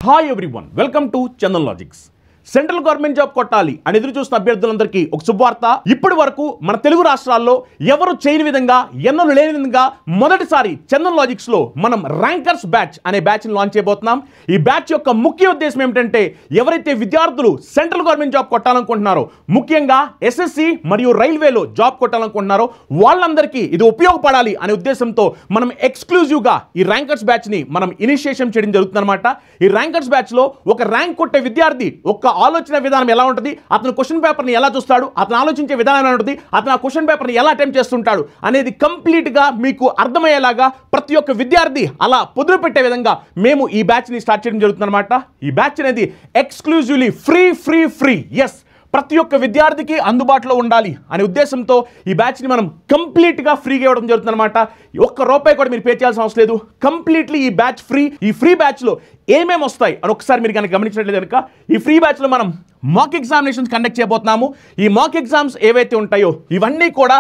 Hi everyone, welcome to Chandan logics. Central government job కొట్టాలి అని ఎదురు చూస్తున్న అభ్యర్థులందరికీ ఒక శుభవార్త. ఇప్పటి వరకు మన తెలుగు రాష్ట్రాల్లో ఎవరు చేయని విధంగా, ఎన్నడూ లేని విధంగా మొదటిసారి చందన్ లాజిక్స్ లో మనం ర్యాంకర్స్ బ్యాచ్ అనే బ్యాచ్ ని లాంచ్ చేయబోతున్నాం. ఈ బ్యాచ్ యొక్క ముఖ్య ఉద్దేశం ఏమిటంటే, ఎవరైతే విద్యార్థులు సెంట్రల్ గవర్నమెంట్ జాబ్ కొట్టాలనుకుంటున్నారో, ముఖ్యంగా ఎస్ఎస్సి మరియు రైల్వేలో జాబ్ కొట్టాలనుకుంటున్నారో వాళ్ళందరికీ ఇది ఉపయోగపడాలి అనే ఉద్దేశంతో మనం ఎక్స్క్లూజివ్ గా ఈ ర్యాంకర్స్ బ్యాచ్ ని మనం ఇనిషియేషన్ చేయడం జరుగుతుందన్నమాట. ఈ ర్యాంకర్స్ బ్యాచ్ లో ఒక ర్యాంక్ కొట్టే విద్యార్థి ఒక ఆలోచన విధానం ఎలా ఉంటుంది, అతను క్వశ్చన్ పేపర్ని ఎలా చూస్తాడు, అతను ఆలోచించే విధానం ఎలా ఉంటుంది, అతను ఆ క్వశ్చన్ పేపర్ని ఎలా అటెంప్ట్ చేస్తుంటాడు అనేది కంప్లీట్ గా మీకు అర్థమయ్యేలాగా ప్రతి ఒక్క విద్యార్థి అలా పొదుపు పెట్టే విధంగా మేము ఈ బ్యాచ్ ని స్టార్ట్ చేయడం జరుగుతుందన్నమాట. ఈ బ్యాచ్ అనేది ఎక్స్క్లూజివ్లీ ఫ్రీ. ఎస్, ప్రతి ఒక్క విద్యార్థికి అందుబాటులో ఉండాలి అనే ఉద్దేశంతో ఈ బ్యాచ్ని మనం కంప్లీట్గా ఫ్రీగా ఇవ్వడం జరుగుతుందన్నమాట. ఒక్క రూపాయి కూడా మీరు పే చేయాల్సిన అవసరం లేదు. కంప్లీట్లీ ఈ బ్యాచ్ ఫ్రీ. ఈ ఫ్రీ బ్యాచ్లో ఏమేమి వస్తాయి అని ఒకసారి మీరు కనుక గమనించినట్లయితే కనుక, ఈ ఫ్రీ బ్యాచ్లో మనం మాక్ ఎగ్జామినేషన్స్ కండక్ట్ చేయబోతున్నాము. ఈ మాక్ ఎగ్జామ్స్ ఏవైతే ఉంటాయో ఇవన్నీ కూడా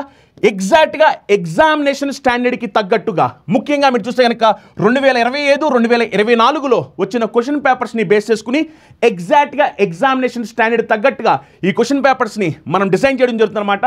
ఎగ్జాక్ట్గా ఎగ్జామినేషన్ స్టాండర్డ్కి తగ్గట్టుగా, ముఖ్యంగా మీరు చూస్తే కనుక 2025, 2024లో వచ్చిన క్వశ్చన్ పేపర్స్ని బేస్ చేసుకుని ఎగ్జాక్ట్గా ఎగ్జామినేషన్ స్టాండర్డ్ తగ్గట్టుగా ఈ క్వశ్చన్ పేపర్స్ని మనం డిజైన్ చేయడం జరుగుతుందన్నమాట.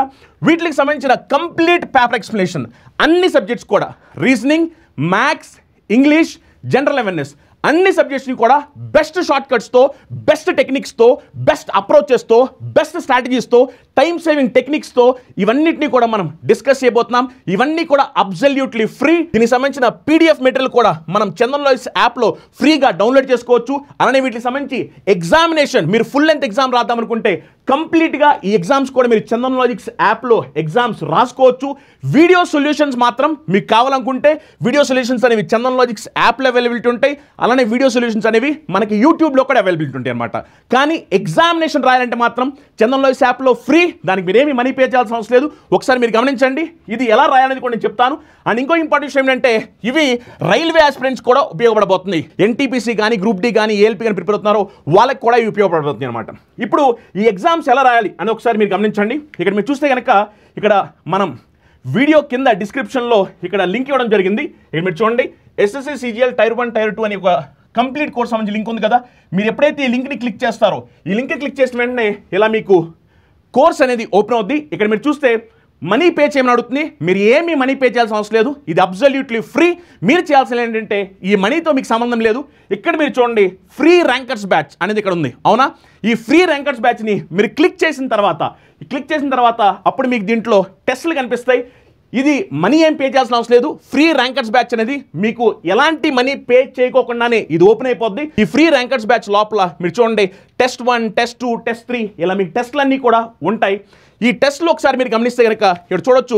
వీటికి సంబంధించిన కంప్లీట్ పేపర్ ఎక్స్ప్లెనేషన్ అన్ని సబ్జెక్ట్స్ కూడా, reasoning, maths, English, general awareness అన్ని సబ్జెక్ట్స్ని కూడా బెస్ట్ షార్ట్ కట్స్తో, బెస్ట్ టెక్నిక్స్తో, బెస్ట్ అప్రోచెస్తో, బెస్ట్ స్ట్రాటజీస్తో, టైం సేవింగ్ టెక్నిక్స్తో ఇవన్నిటిని కూడా మనం డిస్కస్ చేయబోతున్నాం. ఇవన్నీ కూడా అబ్సల్యూట్లీ ఫ్రీ. దీనికి సంబంధించిన పీడిఎఫ్ మెటీరియల్ కూడా మనం చందన్ లాజిక్స్ యాప్లో ఫ్రీగా డౌన్లోడ్ చేసుకోవచ్చు. అలానే వీటికి సంబంధించి ఎగ్జామినేషన్, మీరు ఫుల్ లెంత్ ఎగ్జామ్ రాద్దాం అనుకుంటే కంప్లీట్గా ఈ ఎగ్జామ్స్ కూడా మీరు చందన్ లాజిక్స్ యాప్లో ఎగ్జామ్స్ రాసుకోవచ్చు. వీడియో సొల్యూషన్స్ మాత్రం మీకు కావాలనుకుంటే వీడియో సొల్యూషన్స్ అనేవి చందన్ లాజిక్స్ యాప్లో అవైలబిలిటీ ఉంటాయి. అలానే వీడియో సొల్యూషన్స్ అనేవి మనకి యూట్యూబ్లో కూడా అవైలబిలిటీ ఉంటాయి అనమాట. కానీ ఎగ్జామినేషన్ రాయాలంటే మాత్రం చందన్ లాజిక్స్ యాప్లో ఫ్రీ. దానికి మీరేమి మనీ పే చేయాల్సిన అవసరం లేదు. ఒకసారి మీరు గమనించండి. ఇది ఎలా రాయాలనేది కూడా నేను చెప్తాను. అండ్ ఇంకో ఇంపార్టెంట్ విషయం ఏంటంటే, ఇవి రైల్వే ఆస్పిరెంట్స్ కూడా ఉపయోగపడబోతుంది. ఎన్టీపీసీ కానీ, గ్రూప్ డి కానీ, ఏఎల్పీ కానీ ప్రిపేర్ అవుతున్నారో వాళ్ళకి కూడా ఇవి ఉపయోగపడబోతుంది అనమాట. ఇప్పుడు ఈ ఎగ్జామ్స్ ఎలా రాయాలి అని ఒకసారి మీరు గమనించండి. ఇక్కడ మీరు చూస్తే కనుక ఇక్కడ మనం వీడియో కింద డిస్క్రిప్షన్లో ఇక్కడ లింక్ ఇవ్వడం జరిగింది. ఇక్కడ మీరు చూడండి, ఎస్ఎస్సి సిజిఎల్ టైర్ 1 టైర్ 2 అని ఒక కంప్లీట్ కోర్స్ సంబంధించి లింక్ ఉంది కదా. మీరు ఎప్పుడైతే ఈ లింక్ని క్లిక్ చేస్తారో, ఈ లింక్ క్లిక్ చేసిన వెంటనే ఇలా మీకు కోర్స్ అనేది ఓపెన్ అవుద్ది. ఇక్కడ మీరు చూస్తే మనీ పే చేయమని అడుగుతుంది. మీరు ఏమీ మనీ పే చేయాల్సిన అవసరం లేదు. ఇది అబ్సల్యూట్లీ ఫ్రీ. మీరు చేయాల్సిన ఏంటంటే, ఈ మనీతో మీకు సంబంధం లేదు. ఇక్కడ మీరు చూడండి, ఫ్రీ ర్యాంకర్స్ బ్యాచ్ అనేది ఇక్కడ ఉంది, అవునా? ఈ ఫ్రీ ర్యాంకర్స్ బ్యాచ్ని మీరు క్లిక్ చేసిన తర్వాత అప్పుడు మీకు దీంట్లో టెస్టులు కనిపిస్తాయి. ఇది మనీ ఏం పే చేయాల్సిన అవసరం లేదు. ఫ్రీ ర్యాంకర్స్ బ్యాచ్ అనేది మీకు ఎలాంటి మనీ పే చేయకోకుండానే ఇది ఓపెన్ అయిపోద్ది. ఈ ఫ్రీ ర్యాంకర్స్ బ్యాచ్ లోపల మీరు చూడండి, టెస్ట్ 1, టెస్ట్ 2, టెస్ట్ 3 ఇలా మీకు టెస్టులన్నీ కూడా ఉంటాయి. ఈ టెస్ట్లో ఒకసారి మీరు గమనిస్తే కనుక ఇక్కడ చూడొచ్చు,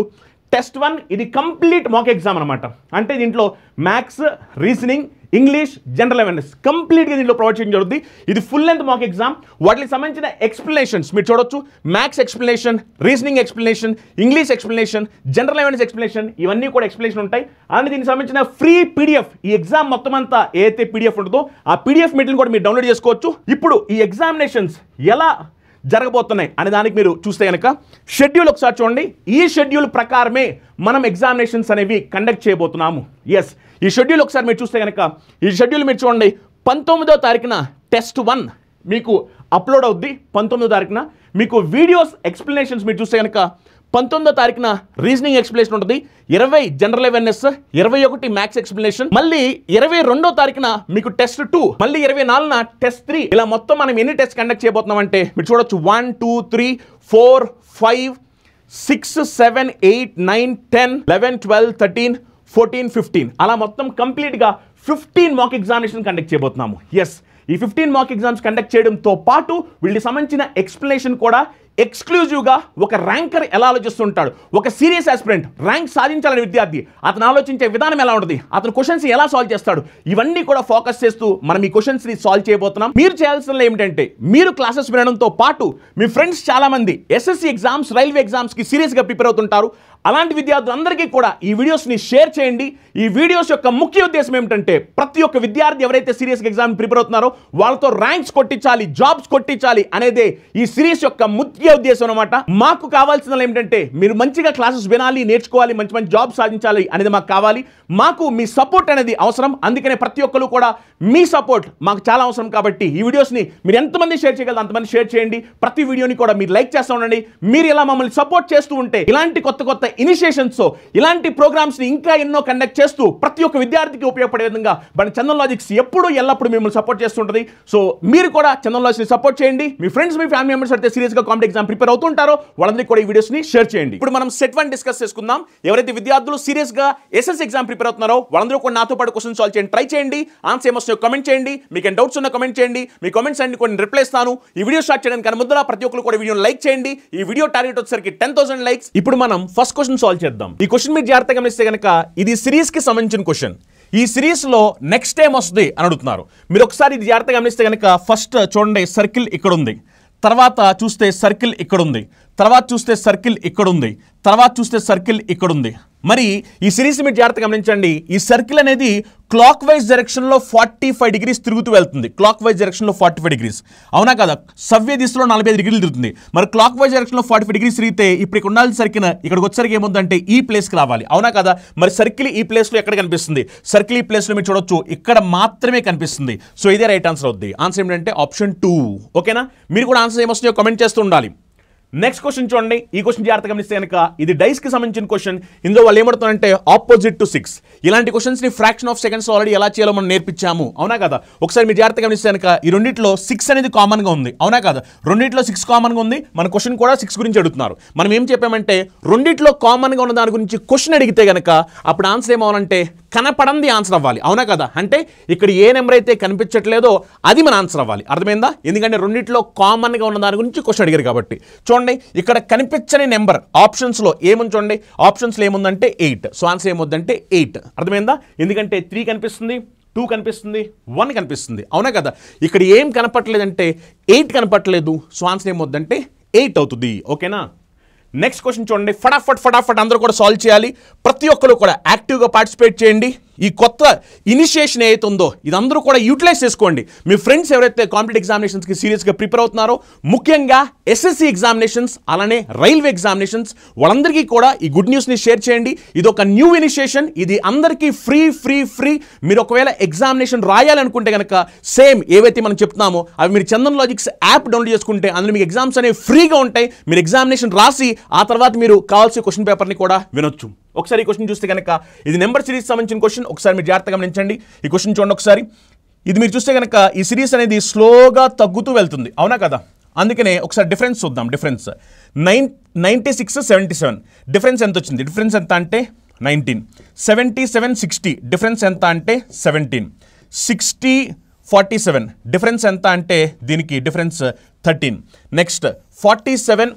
టెస్ట్ 1 ఇది కంప్లీట్ మాక్ ఎగ్జామ్ అనమాట. అంటే దీంట్లో maths, reasoning, English, general awareness కంప్లీట్గా దీంట్లో ప్రొవైడ్ చేయడం జరుగుతుంది. ఇది ఫుల్ లెంత్ మాక్ ఎగ్జామ్. వాటికి సంబంధించిన ఎక్స్ప్లెనేషన్స్ మీరు చూడొచ్చు. Maths explanation, reasoning explanation, English explanation, general awareness explanation ఇవన్నీ కూడా ఎక్స్ప్లెనేషన్ ఉంటాయి. అలానే దీనికి సంబంధించిన ఫ్రీ పీడిఎఫ్, ఈ ఎగ్జామ్ మొత్తం అంతా ఏదైతే పీడిఎఫ్ ఉంటుందో ఆ పీడిఎఫ్ మెటీరియల్ కూడా మీరు డౌన్లోడ్ చేసుకోవచ్చు. ఇప్పుడు ఈ ఎగ్జామినేషన్స్ ఎలా జరగబోతున్నాయి అనే దానికి మీరు చూస్తే కనుక షెడ్యూల్ ఒకసారి చూడండి. ఈ షెడ్యూల్ ప్రకారమే మనం ఎగ్జామినేషన్స్ అనేవి కండక్ట్ చేయబోతున్నాము. ఎస్, ఈ షెడ్యూల్ ఒకసారి మీరు చూస్తే కనుక, ఈ షెడ్యూల్ మీరు చూడండి, 19వ తారీఖున టెస్ట్ 1 మీకు అప్లోడ్ అవుద్ది. 19వ తారీఖున మీకు వీడియోస్ ఎక్స్ప్లెనేషన్స్ మీరు చూస్తే కనుక 19వ తారీఖున రీజనింగ్ ఎక్స్ప్లెనేషన్ ఉంటుంది, 20 జనరల్ అవేర్నెస్, 21 మ్యాథ్స్ ఎక్స్ప్లెనేషన్, మళ్ళీ 22వ తారీఖున మీకు టెస్ట్ 2, మళ్ళీ 24న టెస్ట్ 3. ఇలా మొత్తం మనం ఎన్ని టెస్ట్ కండక్ట్ చేయబోతున్నాం అంటే మీరు చూడొచ్చు, 1, 2, 3, 4, 5, 6, 7, 8, 9, 10, 11, 12, 13, 14, 15 అలా మొత్తం కంప్లీట్గా 15 మాక్ ఎగ్జామినేషన్ కండక్ట్ చేయబోతున్నాము. ఎస్, ఈ 15 మాక్ ఎగ్జామ్స్ కండక్ట్ చేయడంతో పాటు వీళ్ళకి సంబంధించిన ఎక్స్ప్లెనేషన్ కూడా ఎక్స్క్లూజివ్గా ఒక ర్యాంకర్ ఎలా ఆలోచిస్తుంటాడు, ఒక సీరియస్ ఆస్పిరెంట్ ర్యాంక్ సాధించాలని విద్యార్థి అతను ఆలోచించే విధానం ఎలా ఉంటుంది, అతను క్వశ్చన్స్ ఎలా సాల్వ్ చేస్తాడు, ఇవన్నీ కూడా ఫోకస్ చేస్తూ మనం ఈ క్వశ్చన్స్ని సాల్వ్ చేయబోతున్నాం. మీరు చేయాల్సిన ఏమిటంటే, మీరు క్లాసెస్ వినడంతో పాటు మీ ఫ్రెండ్స్ చాలామంది ఎస్ఎస్సి ఎగ్జామ్స్, రైల్వే ఎగ్జామ్స్కి సీరియస్గా ప్రిపేర్ అవుతుంటారు. అలాంటి విద్యార్థులందరికీ కూడా ఈ వీడియోస్ని షేర్ చేయండి. ఈ వీడియోస్ యొక్క ముఖ్య ఉద్దేశం ఏమిటంటే ప్రతి ఒక్క విద్యార్థి ఎవరైతే సీరియస్గా ఎగ్జామ్ ప్రిపేర్ అవుతున్నారో వాళ్ళతో ర్యాంక్స్ కొట్టించాలి, జాబ్స్ కొట్టించాలి అనేదే ఈ సిరీస్ యొక్క ముఖ్య ఉద్దేశం అనమాట. మాకు కావాల్సిన ఏమిటంటే మీరు మంచిగా క్లాసెస్ వినాలి, నేర్చుకోవాలి, మంచి మంచి జాబ్ సాధించాలి అనేది మాకు కావాలి. మాకు మీ సపోర్ట్ అనేది అవసరం. అందుకనే ప్రతి ఒక్కరు కూడా మీ సపోర్ట్ మాకు చాలా అవసరం. కాబట్టి ఈ వీడియోస్ని మీరు ఎంతమంది షేర్ చేయగలరు అంతమంది షేర్ చేయండి. ప్రతి వీడియోని కూడా మీరు లైక్ చేస్తూ ఉండండి. మీరు ఇలా మమ్మల్ని సపోర్ట్ చేస్తూ ఉంటే ఇలాంటి కొత్త కొత్త ఇనిషియేషన్స్, ఇలాంటి ప్రోగ్రామ్స్ని ఇంకా ఎన్నో కండక్ట్ చేస్తూ ప్రతి ఒక్క విద్యార్థికి ఉపయోగపడే విధంగా మన చందన్ లాజిక్స్ ఎప్పుడు ఎల్లప్పుడు మిమ్మల్ని సపోర్ట్ చేస్తుంటుంది. సో మీరు కూడా చందన్ లాజిక్స్ని సపోర్ట్ చేయండి. మీ ఫ్రెండ్స్, మీ ఫ్యామిలీ మెంబర్స్ అయితే సీరియస్గా కాంపిటేటివ్ ఎగ్జామ్ ప్రిపేర్ అవుతుంటారో వాళ్ళందరికీ కూడా ఈ వీడియోస్ని షేర్ చేయండి. ఇప్పుడు మనం సెట్ 1 డిస్కస్ చేసుకుందాం. ఎవరైతే విద్యార్థులు సీరియస్గా ఎస్ఎస్సీ ఎగ్జామ్ ప్రిపేర్ అవుతున్నారో వాళ్ళందరూ కూడా నాతో పాటు క్వశ్చన్ సాల్వ్ చేయండి, ట్రై చేయండి. ఆన్సర్ ఏమొస్తుందో కమెంట్ చేయండి. మీకు ఏం డౌట్స్ ఉన్నా కమెంట్ చేయండి. మీ కామెంట్స్ అన్ని కొన్ని రిప్లై ఇస్తాను. ఈ వీడియో స్టార్ట్ చేయడానికి కానీ ముందర ప్రతి ఒక్కరు కూడా వీడియోని లైక్ చేయండి. ఈ వీడియో టార్గెట్ వచ్చేసరికి 10,000 లైక్స్. ఇప్పుడు మనం ఫస్ట్ క్వశ్చన్ సాల్వ్ చేద్దాం. ఈ క్వశ్చన్ మీరు జాగ్రత్తగా గమనిస్తే కనుక ఇది సిరీస్ కి సంబంధించిన క్వశ్చన్. ఈ సిరీస్ లో నెక్స్ట్ టైం వస్తుంది అని అడుగుతున్నారు. మీరు ఒకసారి ఇది జాగ్రత్తగా గమనిస్తే కనుక ఫస్ట్ చూడండి, సర్కిల్ ఇక్కడ ఉంది, తర్వాత చూస్తే సర్కిల్ ఇక్కడ ఉంది, తర్వాత చూస్తే సర్కిల్ ఇక్కడ ఉంది, తర్వాత చూస్తే సర్కిల్ ఇక్కడ ఉంది. మరి ఈ సిరీస్ మీరు జాగ్రత్తగా గమనించండి. ఈ సర్కిల్ అనేది క్లాక్ వైజ్ డైరెక్షన్లో 45 డిగ్రీస్ తిరుగుతూ వెళ్తుంది. క్లాక్ వైజ్ డైరెక్షన్లో 45 డిగ్రీస్, అవునా కదా? సవ్య దిశలో 45 డిగ్రీలు తిరుగుతుంది. మరి క్లాక్ వైజ్ డైరెక్షన్లో 45 డిగ్రీస్ తిరిగితే ఇప్పుడు ఇక్కడ ఉండాల్సిన సర్కిల్ ఇక్కడికి వచ్చరికి ఏముందంటే ఈ ప్లేస్కి రావాలి, అవునా కదా? మరి సర్కిల్ ఈ ప్లేస్లో ఎక్కడ కనిపిస్తుంది? సర్కిల్ ఈ ప్లేస్లో మీరు చూడొచ్చు, ఇక్కడ మాత్రమే కనిపిస్తుంది. సో ఇదే రైట్ ఆన్సర్ అవుద్ది. ఆన్సర్ ఏంటంటే ఆప్షన్ 2. ఓకేనా? మీరు కూడా ఆన్సర్ ఏమొస్తుందో కామెంట్ చేస్తూ ఉండాలి. నెక్స్ట్ క్వశ్చన్ చూడండి. ఈ క్వశ్చన్ జాగ్రత్తగా గమనిస్తే కనుక ఇది డైస్ కి సంబంధించిన క్వశ్చన్. ఇందులో వాళ్ళు ఏమడుతున్నారంటే ఆపోజిట్ టు 6. ఇలాంటి క్వశ్చన్స్ ని ఫ్రాక్షన్ ఆఫ్ సెకండ్స్ ఆల్రెడీ ఎలా చేయాలో మనం నేర్పించాము, అవునా కదా? ఒకసారి మీరు జాగ్రత్తగా గమనిస్తే కనుక ఈ రెండిట్లో 6 అనేది కామన్ గా ఉంది, అవునా కదా? రెండిట్లో 6 కామన్ గా ఉంది. మన క్వశ్చన్ కూడా 6 గురించి అడుగుతున్నారు. మనం ఏం చెప్పామంటే రెండిట్లో కామన్ గా ఉన్న దాని గురించి క్వశ్చన్ అడిగితే కనుక అప్పుడు ఆన్సర్ ఏమవ్వాలంటే కనపడంది ఆన్సర్ అవ్వాలి, అవునా కదా? అంటే ఇక్కడ ఏ నెంబర్ అయితే కనిపించట్లేదో అది మన ఆన్సర్ అవ్వాలి. అర్థమైందా? ఎందుకంటే రెండిట్లో కామన్ గా ఉన్న దాని గురించి క్వశ్చన్ అడిగారు కాబట్టి. చూడండి, ఇక్కడ కనిపించని నెంబర్ ఆప్షన్స్లో ఏముంది చూడండి. ఆప్షన్స్లో ఏముందంటే 8. సో ఆన్సర్ ఏముందంటే 8. అర్థమైందా? ఎందుకంటే 3 కనిపిస్తుంది, 2 కనిపిస్తుంది, 1 కనిపిస్తుంది, అవునా కదా? ఇక్కడ ఏం కనపట్లేదంటే 8 కనపట్లేదు. సో ఆన్సర్ ఏమవుద్దంటే 8 అవుతుంది. ఓకేనా? నెక్స్ట్ క్వశ్చన్ చూడండి. ఫటాఫట్ అందరూ కూడా సాల్వ్ చేయాలి. ప్రతి ఒక్కరు కూడా యాక్టివ్గా పార్టిసిపేట్ చేయండి. ఈ కొత్త ఇనిషియేషన్ ఏదైతే ఉందో ఇది అందరూ కూడా యూటిలైజ్ చేసుకోండి. మీ ఫ్రెండ్స్ ఎవరైతే కాంపిటేటివ్ ఎగ్జామినేషన్స్కి సీరియస్గా ప్రిపేర్ అవుతున్నారో, ముఖ్యంగా ఎస్ఎస్సి ఎగ్జామినేషన్స్ అలానే రైల్వే ఎగ్జామినేషన్స్ వాళ్ళందరికీ కూడా ఈ గుడ్ న్యూస్ని షేర్ చేయండి. ఇది ఒక న్యూ ఇనిషియేషన్. ఇది అందరికీ ఫ్రీ. మీరు ఒకవేళ ఎగ్జామినేషన్ రాయాలనుకుంటే కనుక సేమ్ ఏవైతే మనం చెప్తున్నామో అవి మీరు చందన్ లాజిక్స్ యాప్ డౌన్లోడ్ చేసుకుంటే అందులో మీకు ఎగ్జామ్స్ అనేవి ఫ్రీగా ఉంటాయి. మీరు ఎగ్జామినేషన్ రాసి ఆ తర్వాత మీరు కావాల్సిన క్వశ్చన్ పేపర్ని కూడా వినొచ్చు. ఒకసారి ఈ క్వశ్చన్ చూస్తే కనుక ఇది నెంబర్ సిరీస్ సంబంధించిన క్వశ్చన్. ఒకసారి మీరు జాగ్రత్తగా గమనించండి. ఈ క్వశ్చన్ చూడండి ఒకసారి. ఇది మీరు చూస్తే కనుక ఈ సిరీస్ అనేది స్లోగా తగ్గుతూ వెళ్తుంది, అవునా కదా? అందుకనే ఒకసారి డిఫరెన్స్ చూద్దాం. డిఫరెన్స్ 96, 77 డిఫరెన్స్ ఎంత వచ్చింది? డిఫరెన్స్ ఎంత అంటే 19. 77, 60 డిఫరెన్స్ ఎంత అంటే 17. 60, 47 డిఫరెన్స్ ఎంత అంటే దీనికి డిఫరెన్స్ 13. నెక్స్ట్ 47,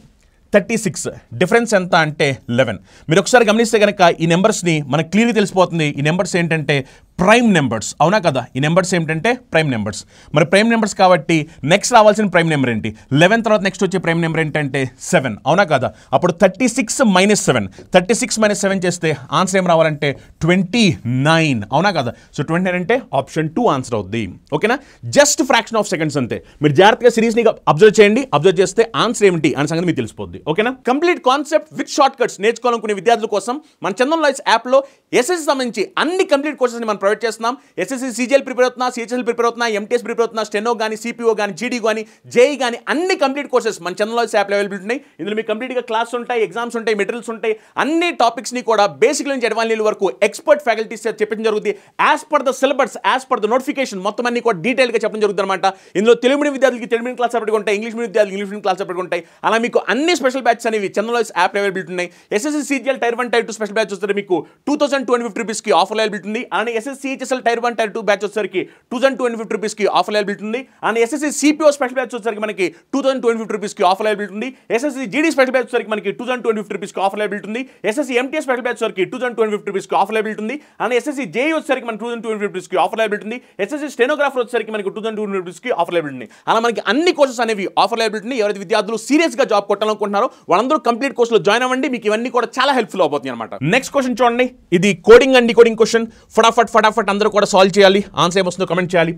36 డిఫరెన్స్ ఎంత అంటే 11. మీరు ఒకసారి గమనిస్తే కనుక ఈ నెంబర్స్ని మనకు క్లియర్గా తెలిసిపోతుంది. ఈ నెంబర్స్ ఏంటంటే ప్రైమ్ నెంబర్స్, అవునా కదా? ఈ నెంబర్స్ ఏంటంటే ప్రైమ్ నెంబర్స్. మరి ప్రైమ్ నెంబర్స్ కాబట్టి నెక్స్ట్ రావాల్సిన ప్రైమ్ నెంబర్ ఏంటి? 11 తర్వాత నెక్స్ట్ వచ్చే ప్రైమ్ నెంబర్ ఏంటంటే 7, అవునా కదా? అప్పుడు 36 - 7. 36 - 7 చేస్తే ఆన్సర్ ఏం రావాలంటే 29, అవునా కదా? సో 29 అంటే ఆప్షన్ 2 ఆన్సర్ అవుద్ది. ఓకేనా? జస్ట్ ఫ్రాక్షన్ ఆఫ్ సెకండ్స్ అంతే. మీరు జాగ్రత్తగా సిరీస్ని అబ్జర్వ్ చేయండి. అబ్జర్వ్ చేస్తే ఆన్సర్ ఏమిటి అనే సంగతి మీకు తెలిసిపోద్ది. ఓకేనా? Complete concept with short cuts నేర్చుకోవాలనుకునే విద్యార్థుల కోసం మన చందన్ లాజిక్స్ యాప్లో ఎస్ఎస్సి సంబంధించి అన్ని కంప్లీట్ కోర్సెస్ని మనం ప్రొవైడ్ చేస్తున్నాం. ఎస్ఎస్సి సీజీఎల్ ప్రిపేర్ అవుతున్నా, సిహెచ్ఎల్ ప్రిపేర్ అవుతున్నా, ఎంటీఎస్ ప్రిపేర్ అవుతున్నా, స్టెనో కానీ, సిపిఓ కానీ, జీడీ కానీ, జేఈ కానీ అన్ని కంప్లీట్ కోర్సెస్ మన చందన్ లాజిక్స్ యాప్లో అవైలబుల్ ఉన్నాయి. ఇందులో మీకు కంప్లీట్గా క్లాస్ ఉంటాయి, ఎగ్జామ్స్ ఉంటాయి, మెటీరియల్స్ ఉంటాయి. అన్ని టాపిక్స్ని కూడా బేసిక్ నుంచి అడ్వాన్స్ లెవెల్ వరకు ఎక్స్పర్ట్ ఫ్యాకల్టీస్ చెప్పడం జరుగుతుంది. As per the syllabus, as per the notification మొత్తం అన్ని కూడా డీటెయిల్గా చెప్పడం జరుగుతుంది అనమాట. ఇందులో తెలుగు మీడియం విద్యార్థులకి తెలుగు మీడియం క్లాస్ సపరేట్గా ఉంటాయి, ఇంగ్లీష్ మీడియం విద్యార్థులు ఇంగ్లీష్ మీడియం క్లాస్ సపరేట్గా ఉంటాయి. అలా మీకు అన్ని స్పెషల్ బ్యాచెస్ అనేవి చందన్ లాజిక్స్ యాప్ అవైలబుల్ ఉన్నాయి. SSC CGL tier 1, tier 2 special batch వస్తే మీకు 2250 రూపీస్కి ఆఫర్ అవైలబుల్ ఉంది. అలానే SSC SSC HSL tier 1 tier 2 batch వచ్చేసరికి 2250 రూపీస్కి ఆఫర్ అవైలబిలిటీ ఉంది. And SSC CPO special batch వచ్చేసరికి మనకి 2250 రూపీస్కి ఆఫర్ అవైలబిలిటీ ఉంది. ఎస్ఎస్సి జీడీ స్పెషల్ బ్యాచ్ వచ్చేసరికి మనకి 2250 రూపీస్కి ఆఫర్ అవైలబిలిటీ ఉంది. ఎస్ఎస్సి ఎంటీఎస్ స్పెషల్ బ్యాచ్ వచ్చేసరికి 2250 రూపీస్కి ఆఫర్ అవైలబిలిటీ ఉంది. అండ్ ఎస్ఎస్సి జేఈ వచ్చేసరికి మనకి 2250 రూపీస్కి ఆఫర్ అవైలబిలిటీ ఉంది. ఎస్ఎస్సి స్టెనోగ్రాఫర్ వచ్చేసరికి మనకి 2250 రూపీస్కి ఆఫర్ అవైలబిలిటీ ఉంది. అలా మనకి అన్ని కోర్సెస్ అనేవి ఆఫర్ అవైలబిలిటీ ఉంది. ఎవరైతే విద్యార్థులు సీరియస్గా జాబ్ కొట్టాలనుకుంటున్నారో వాళ్ళందరూ కంప్లీట్ కోర్సులో జాయిన్ అవ్వండి. మీకు ఇవన్నీ కూడా చాలా హెల్ప్ఫుల్ అవుతుంది అనమాట. నెక్స్ట్ క్వశ్చన్ చూడండి, ఇది కోడింగ్ అండ్ డికోడింగ్ క్వశ్చన్. ఫటాఫట్ అందరూ కూడా సాల్వ్ చేయాలి. ఆన్సర్ ఏమొస్తుందో కమెంట్ చేయాలి.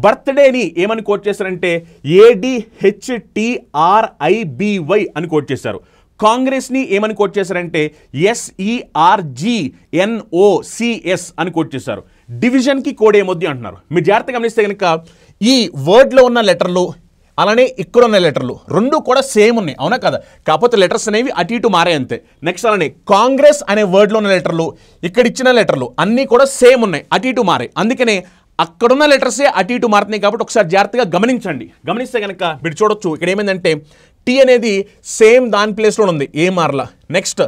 బర్త్డేని ఏమని కోట్ చేశారంటే ADHTRIBY అని కోట్ చేశారు. కాంగ్రెస్ని ఏమని కోట్ చేశారంటే SERGNOCS అని కోట్ చేశారు. డివిజన్కి కోడ్ ఏమొద్ది అంటున్నారు. మీరు జాగ్రత్తగా గమనిస్తే కనుక ఈ వర్డ్లో ఉన్న లెటర్లు అలానే ఇక్కడ ఉన్న లెటర్లు రెండు కూడా సేమ్ ఉన్నాయి, అవునా కదా? కాకపోతే లెటర్స్ అనేవి అటు ఇటు మారే అంతే. నెక్స్ట్ అలానే కాంగ్రెస్ అనే వర్డ్లో ఉన్న లెటర్లు ఇక్కడ ఇచ్చిన లెటర్లు అన్నీ కూడా సేమ్ ఉన్నాయి, అటు ఇటు మారే. అందుకనే అక్కడున్న లెటర్సే అటు ఇటు మారుతున్నాయి. కాబట్టి ఒకసారి జాగ్రత్తగా గమనించండి. గమనిస్తే కనుక మీరు చూడొచ్చు ఇక్కడ ఏమైందంటే టీ అనేది సేమ్ దాని ప్లేస్లో ఉంది, ఏం మారలా. నెక్స్ట్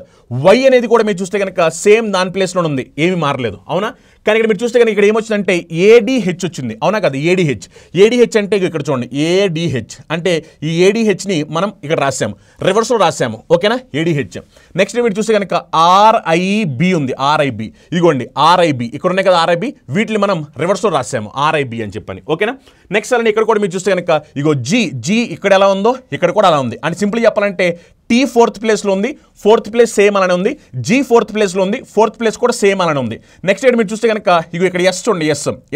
వై అనేది కూడా మీరు చూస్తే కనుక సేమ్ దాని ప్లేస్లో ఉంది, ఏమి మారలేదు, అవునా? కానీ ఇక్కడ మీరు చూస్తే కనుక ఇక్కడ ఏమొచ్చిందంటే ADH వచ్చింది, అవునా కదా? ADH అంటే ఇక్కడ చూడండి, ADH అంటే ఈ ADHని మనం ఇక్కడ రాసాము, రివర్స్లో రాసాము, ఓకేనా? ADH. నెక్స్ట్ మీరు చూస్తే కనుక RIB ఉంది, RIB ఇదిగోండి RIB ఇక్కడ ఉన్నాయి కదా RIB, వీటిని మనం రివర్స్లో రాసాము RIB అని చెప్పని, ఓకేనా? నెక్స్ట్ అలానే ఇక్కడ కూడా మీరు చూస్తే కనుక ఇగో G ఇక్కడ ఎలా ఉందో ఇక్కడ కూడా అలా ఉంది. అంటే సింపుల్ చెప్పాలంటే T 4th ప్లేస్లో ఉంది, 4th ప్లేస్ సేమ్ అలానే ఉంది. G 4th ప్లేస్లో ఉంది, 4th ప్లేస్ కూడా సేమ్ అలానే ఉంది. నెక్స్ట్ ఇక్కడ మీరు చూస్తే కనుక ఇగో ఇక్కడ S చూడండి,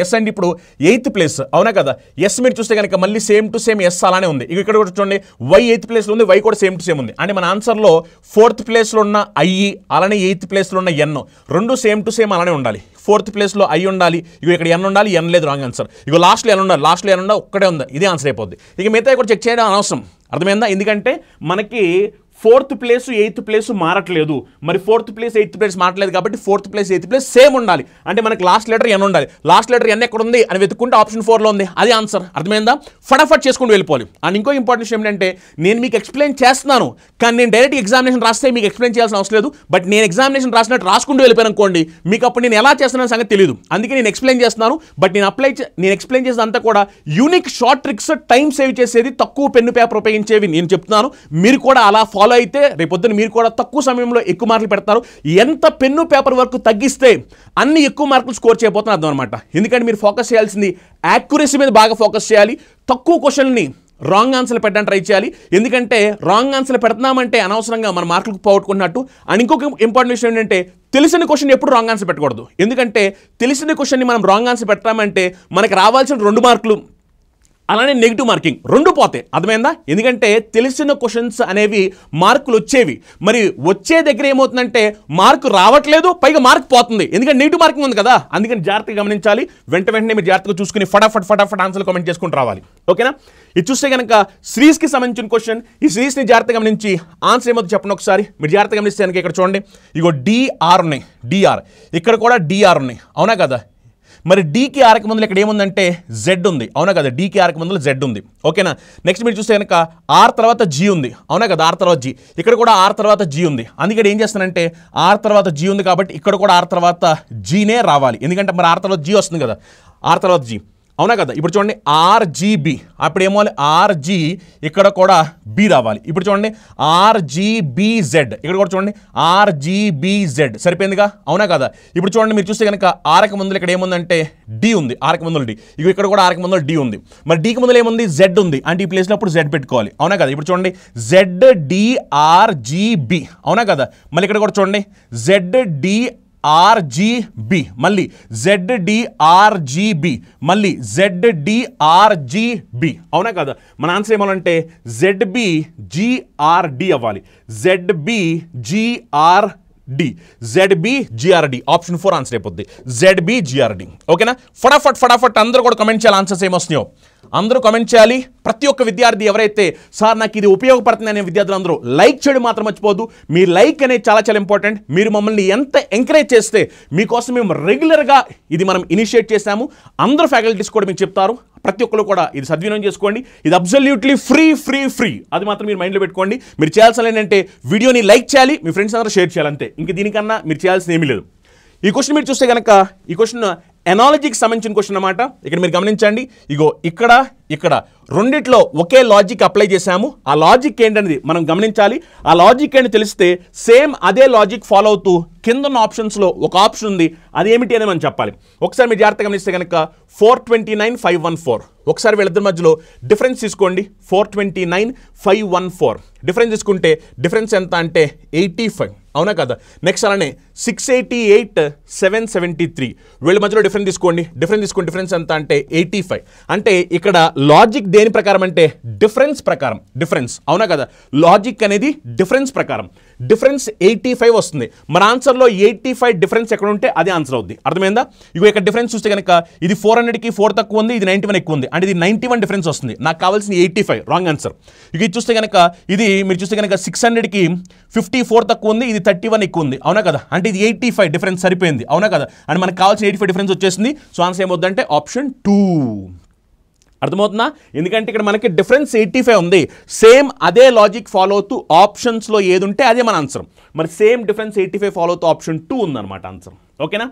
S అంటే ఇప్పుడు 8th ప్లేస్, అవునా కదా? S మీరు చూస్తే కనుక మళ్ళీ సేమ్ టు సేమ్ S అలానే ఉంది. ఇక ఇక్కడ కూడా చూడండి Y 8th ప్లేస్లో ఉంది, Y కూడా సేమ్ టు సేమ్ ఉంది. అంటే మన ఆన్సర్లో 4th ప్లేస్లో ఉన్న I అలానే 8th ప్లేస్లో ఉన్న N రెండు సేమ్ టు సేమ్ అలానే ఉండాలి. 4th ప్లేస్లో I ఉండాలి, ఇగో ఇక్కడ N ఉండాలి, N లేదు, రాంగ్ ఆన్సర్. ఇగో లాస్ట్లో N ఉండాలి, లాస్ట్లో N ఉండాలి, ఒక్కడే ఉంది, ఇదే ఆన్సర్ అయిపోద్ది. ఇక మిగతా కూడా చెక్ చేయడం అనవసరం, అర్థమైందా? ఎందుకంటే మనకి 4th ప్లేస్ 8th ప్లేస్ మారట్లేదు. మరి 4th ప్లేస్ 8th ప్లేస్ మారట్లేదు కాబట్టి 4th place 8th place same ఉండాలి. అంటే మనకి లాస్ట్ లెటర్ N ఉండాలి. లాస్ట్ లెటర్ N ఎక్కడ ఉంది అని వెతుక్కుంటే ఆప్షన్ 4లో ఉంది, అది ఆన్సర్. అర్థమైందా? ఫటాఫట్ చేసుకుంటూ వెళ్ళిపోవాలి. అండ్ ఇంకో ఇంపార్టెంట్ విషయం ఏంటంటే నేను మీకు ఎక్స్ప్లెయిన్ చేస్తున్నాను, కానీ నేను డైరెక్ట్ ఎగ్జామినేషన్ రాస్తే మీకు ఎక్స్ప్లెయిన్ చేయాల్సిన అవసరం లేదు. బట్ నేను ఎగ్జామినేషన్ రాసినట్టు రాసుకుంటూ వెళ్ళిపోయాను అనుకోండి, మీకు అప్పుడు నేను ఎలా చేస్తున్నాను సంగతి తెలియదు. అందుకే నేను ఎక్స్ప్లెయిన్ చేస్తున్నాను. బట్ నేను ఎక్స్ప్లెయిన్ చేసేదంతా కూడా unique short tricks, time save చేసేది, తక్కువ పెన్ను పేపర్ ఉపయోగించేవి నేను చెప్తున్నాను. మీరు కూడా అలా ఫాలో అయితే రేపొద్దున మీరు కూడా తక్కువ సమయంలో ఎక్కువ మార్కులు పెడతారు. ఎంత పెన్ను పేపర్ వరకు తగ్గిస్తే అన్ని ఎక్కువ మార్కులు స్కోర్ చేయబోతున్నారు అర్థం అనమాట. ఎందుకంటే మీరు ఫోకస్ చేయాల్సింది యాక్యురసీ మీద బాగా ఫోకస్ చేయాలి. తక్కువ క్వశ్చన్ని రాంగ్ ఆన్సర్లు పెట్టడానికి ట్రై చేయాలి. ఎందుకంటే రాంగ్ ఆన్సర్లు పెడుతున్నామంటే అనవసరంగా మన మార్కులకు పోగొట్టుకున్నట్టు. అండ్ ఇంకొక ఇంపార్టెంట్ విషయం ఏంటంటే తెలిసిన క్వశ్చన్ ఎప్పుడు రాంగ్ ఆన్సర్ పెట్టకూడదు. ఎందుకంటే తెలిసిన క్వశ్చన్ని మనం రాంగ్ ఆన్సర్ పెట్టామంటే మనకి రావాల్సిన 2 మార్కులు అలానే నెగిటివ్ మార్కింగ్ రెండు పోతాయి, అర్థమైందా? ఎందుకంటే తెలిసిన క్వశ్చన్స్ అనేవి మార్కులు వచ్చేవి, మరి వచ్చే దగ్గర ఏమవుతుందంటే మార్కు రావట్లేదు, పైగా మార్క్ పోతుంది, ఎందుకంటే నెగిటివ్ మార్కింగ్ ఉంది కదా. అందుకని జాగ్రత్తగా గమనించాలి. వెంటనే మీరు జాగ్రత్తగా చూసుకుని ఫటాఫట్ ఆన్సర్లు కామెంట్ చేసుకుంటూ రావాలి, ఓకేనా? ఇది చూస్తే కనుక సిరీస్కి సంబంధించిన క్వశ్చన్. ఈ సిరీస్ని జాగ్రత్తగా గమనించి ఆన్సర్ ఏమవుతుంది చెప్పండి ఒకసారి. మీరు జాగ్రత్తగా గమనిస్తే కనుక ఇక్కడ చూడండి, ఇగో DR ఉన్నాయి, DR ఇక్కడ కూడా DR ఉన్నాయి, అవునా కదా? మరి డీకి ఆర్కి ముందులు ఇక్కడ ఏముందంటే జెడ్ ఉంది, అవునా కదా? డీకి ఆర్కి ముందులు జెడ్ ఉంది, ఓకేనా? నెక్స్ట్ మీరు చూస్తే కనుక ఆర్ తర్వాత జీ ఉంది, అవునా కదా? ఆర్ తర్వాత జీ, ఇక్కడ కూడా ఆర్ తర్వాత జీ ఉంది. అందుకే ఏం చేస్తానంటే ఆర్ తర్వాత జీ ఉంది కాబట్టి ఇక్కడ కూడా ఆర్ తర్వాత జీనే రావాలి. ఎందుకంటే మరి ఆర్ తర్వాత జీ వస్తుంది కదా, ఆర్ తర్వాత జీ, అవునా కదా? ఇప్పుడు చూడండి RGB, అప్పుడు ఏమో RG ఇక్కడ కూడా బి రావాలి. ఇప్పుడు చూడండి RGBZ, ఇక్కడ కూడా చూడండి RGBZ, సరిపోయిందిగా, అవునా కదా? ఇప్పుడు చూడండి మీరు చూస్తే కనుక ఆర్కి ముందులు ఇక్కడ ఏముందంటే డి ఉంది, ఆర్కి ముందులు డి, ఇక ఇక్కడ కూడా ఆర్కి ముందులు డి ఉంది. మరి డీకి ముందులు ఏముంది? జెడ్ ఉంది. అంటే ఈ ప్లేస్లో అప్పుడు జెడ్ పెట్టుకోవాలి, అవునా కదా? ఇప్పుడు చూడండి ZDRGB, అవునా కదా? మళ్ళీ ఇక్కడ కూడా చూడండి ZDRGB, మళ్ళీ ZDRGB, మళ్ళీ ZDRGB, అవునా కదా? మన ఆన్సర్ ఏమోనంటే ZBGRD అవ్వాలి. ZBGRD ఆప్షన్ 4 ఆన్సర్ అయిపోద్ది. ZBGRD, ఓకేనా? ఫటాఫట్ అందరూ కూడా కమెంట్ చేయాలి ఆన్సర్స్ ఏమొస్తున్నాయో. అందరూ కమెంట్ చేయాలి. ప్రతి ఒక్క విద్యార్థి ఎవరైతే సార్ నాకు ఇది ఉపయోగపడుతుంది అనే విద్యార్థులు అందరూ లైక్ చేయడం మాత్రం మర్చిపోవద్దు. మీ లైక్ అనేది చాలా ఇంపార్టెంట్. మీరు మమ్మల్ని ఎంత ఎంకరేజ్ చేస్తే మీకోసం మేము రెగ్యులర్గా ఇది మనం ఇనిషియేట్ చేశాము. అందరూ ఫ్యాకల్టీస్ కూడా మీకు చెప్తారు. ప్రతి ఒక్కరు కూడా ఇది సద్వినియోగం చేసుకోండి. ఇది అబ్సల్యూట్లీ ఫ్రీ, అది మాత్రం మీరు మైండ్లో పెట్టుకోండి. మీరు చేయాల్సిన ఏంటంటే వీడియోని లైక్ చేయాలి, మీ ఫ్రెండ్స్ అందరూ షేర్ చేయాలి, అంతే. ఇంక దీనికన్నా మీరు చేయాల్సిన ఏమీ లేదు. ఈ క్వశ్చన్ మీరు చూస్తే కనుక ఈ క్వశ్చన్ ఎనాలజీకి సంబంధించిన క్వశ్చన్ అన్నమాట. ఇక్కడ మీరు గమనించండి, ఇగో ఇక్కడ రెండిట్లో ఒకే లాజిక్ అప్లై చేశాము. ఆ లాజిక్ ఏంటనేది మనం గమనించాలి. ఆ లాజిక్ ఏంటి తెలిస్తే సేమ్ అదే లాజిక్ ఫాలో అవుతూ కింద ఉన్న ఆప్షన్స్లో ఒక ఆప్షన్ ఉంది, అది ఏమిటి అని మనం చెప్పాలి. ఒకసారి మీరు జాగ్రత్తగా గమనిస్తే కనుక 429, 514. ఒకసారి వీళ్ళిద్దరి మధ్యలో డిఫరెన్స్ తీసుకోండి. 429, 514 డిఫరెన్స్ తీసుకుంటే డిఫరెన్స్ ఎంత అంటే 85, అవునా కదా. నెక్స్ట్ అలానే 688, 773 వీళ్ళ మధ్యలో డిఫరెన్స్ తీసుకోండి. డిఫరెన్స్ ఎంత అంటే 85. అంటే ఇక్కడ లాజిక్ దేని ప్రకారం అంటే డిఫరెన్స్ ప్రకారం. డిఫరెన్స్, అవునా కదా. లాజిక్ అనేది డిఫరెన్స్ ప్రకారం. డిఫరెన్స్ 85 వస్తుంది. మన ఆన్సర్లో 85 డిఫరెన్స్ ఎక్కడ ఉంటే అదే ఆన్సర్ అవుద్ది. అర్థమైందా? ఇగో ఇక్కడ డిఫరెన్స్ చూస్తే కనుక ఇది 400కి 4 తక్కువ ఉంది, ఇది 91 ఎక్కువ ఉంది, అంటే ఇది 91 డిఫరెన్స్ వస్తుంది. నాకు కావాల్సిన 85, రాంగ్ ఆన్సర్. ఇక ఇది చూస్తే కనుక మీరు చూస్తే కనుక 600కి 54 తక్కువ ఉంది, ఇది 31 ఎక్కువ ఉంది, అవునా కదా. అంటే ఇది 85 డిఫరెన్స్ సరిపోయింది, అవునా కదా. అండ్ మనకు కావాల్సిన 85 డిఫరెన్స్ వచ్చేసింది. సో ఆన్సర్ ఏమవుతుందంటే ఆప్షన్ 2. అర్థమవుతుందా? ఎందుకంటే ఇక్కడ మనకి డిఫరెన్స్ 85 ఉంది. సేమ్ అదే లాజిక్ ఫాలో అవుతూ ఆప్షన్స్లో ఏది ఉంటే అదే మన ఆన్సర్. మరి సేమ్ డిఫరెన్స్ 85 ఫాలో అవుతూ ఆప్షన్ 2 ఉందన్నమాట ఆన్సర్. ఓకేనా.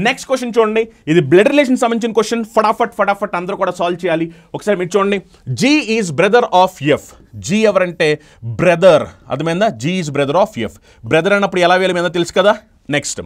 నెక్స్ట్ క్వశ్చన్ చూడండి, ఇది బ్లడ్ రిలేషన్ సంబంధించిన క్వశ్చన్. ఫటాఫట్ అందరూ కూడా సాల్వ్ చేయాలి. ఒకసారి మీరు చూడండి, G is brother of F. G ఎవరంటే బ్రదర్, అర్థమైందా. G is brother of F. Brother అన్నప్పుడు ఎలా వేయాలి మీద తెలుసు కదా. Next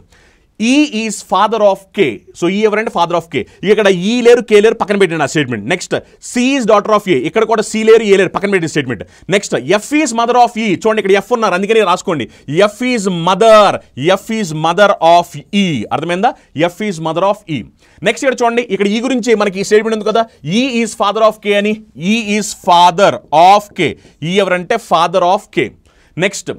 E is father of K. So E ఎవరంటే ఫాదర్ ఆఫ్ కే. ఇక్కడ ఈ లేరు కే లేరు పక్కన పెట్టండి ఆ statement. Next C is daughter of A. ఇక్కడ కూడా సి లేరు ఏ లేరు పక్కన పెట్టిన statement. Next F is mother of E. చూడండి ఇక్కడ ఎఫ్ ఉన్నారు, అందుకని రాసుకోండి. ఎఫ్ ఈజ్ మదర్ ఆఫ్ ఈ. అర్థమైందా. ఎఫ్ ఈజ్ మదర్ ఆఫ్ ఈ. నెక్స్ట్ ఇక్కడ చూడండి, ఇక్కడ ఈ గురించి మనకి స్టేట్మెంట్ ఉంది కదా, ఈ ఈజ్ ఫాదర్ ఆఫ్ కే అని. ఈ is father of K. E ఎవరంటే father of K. Next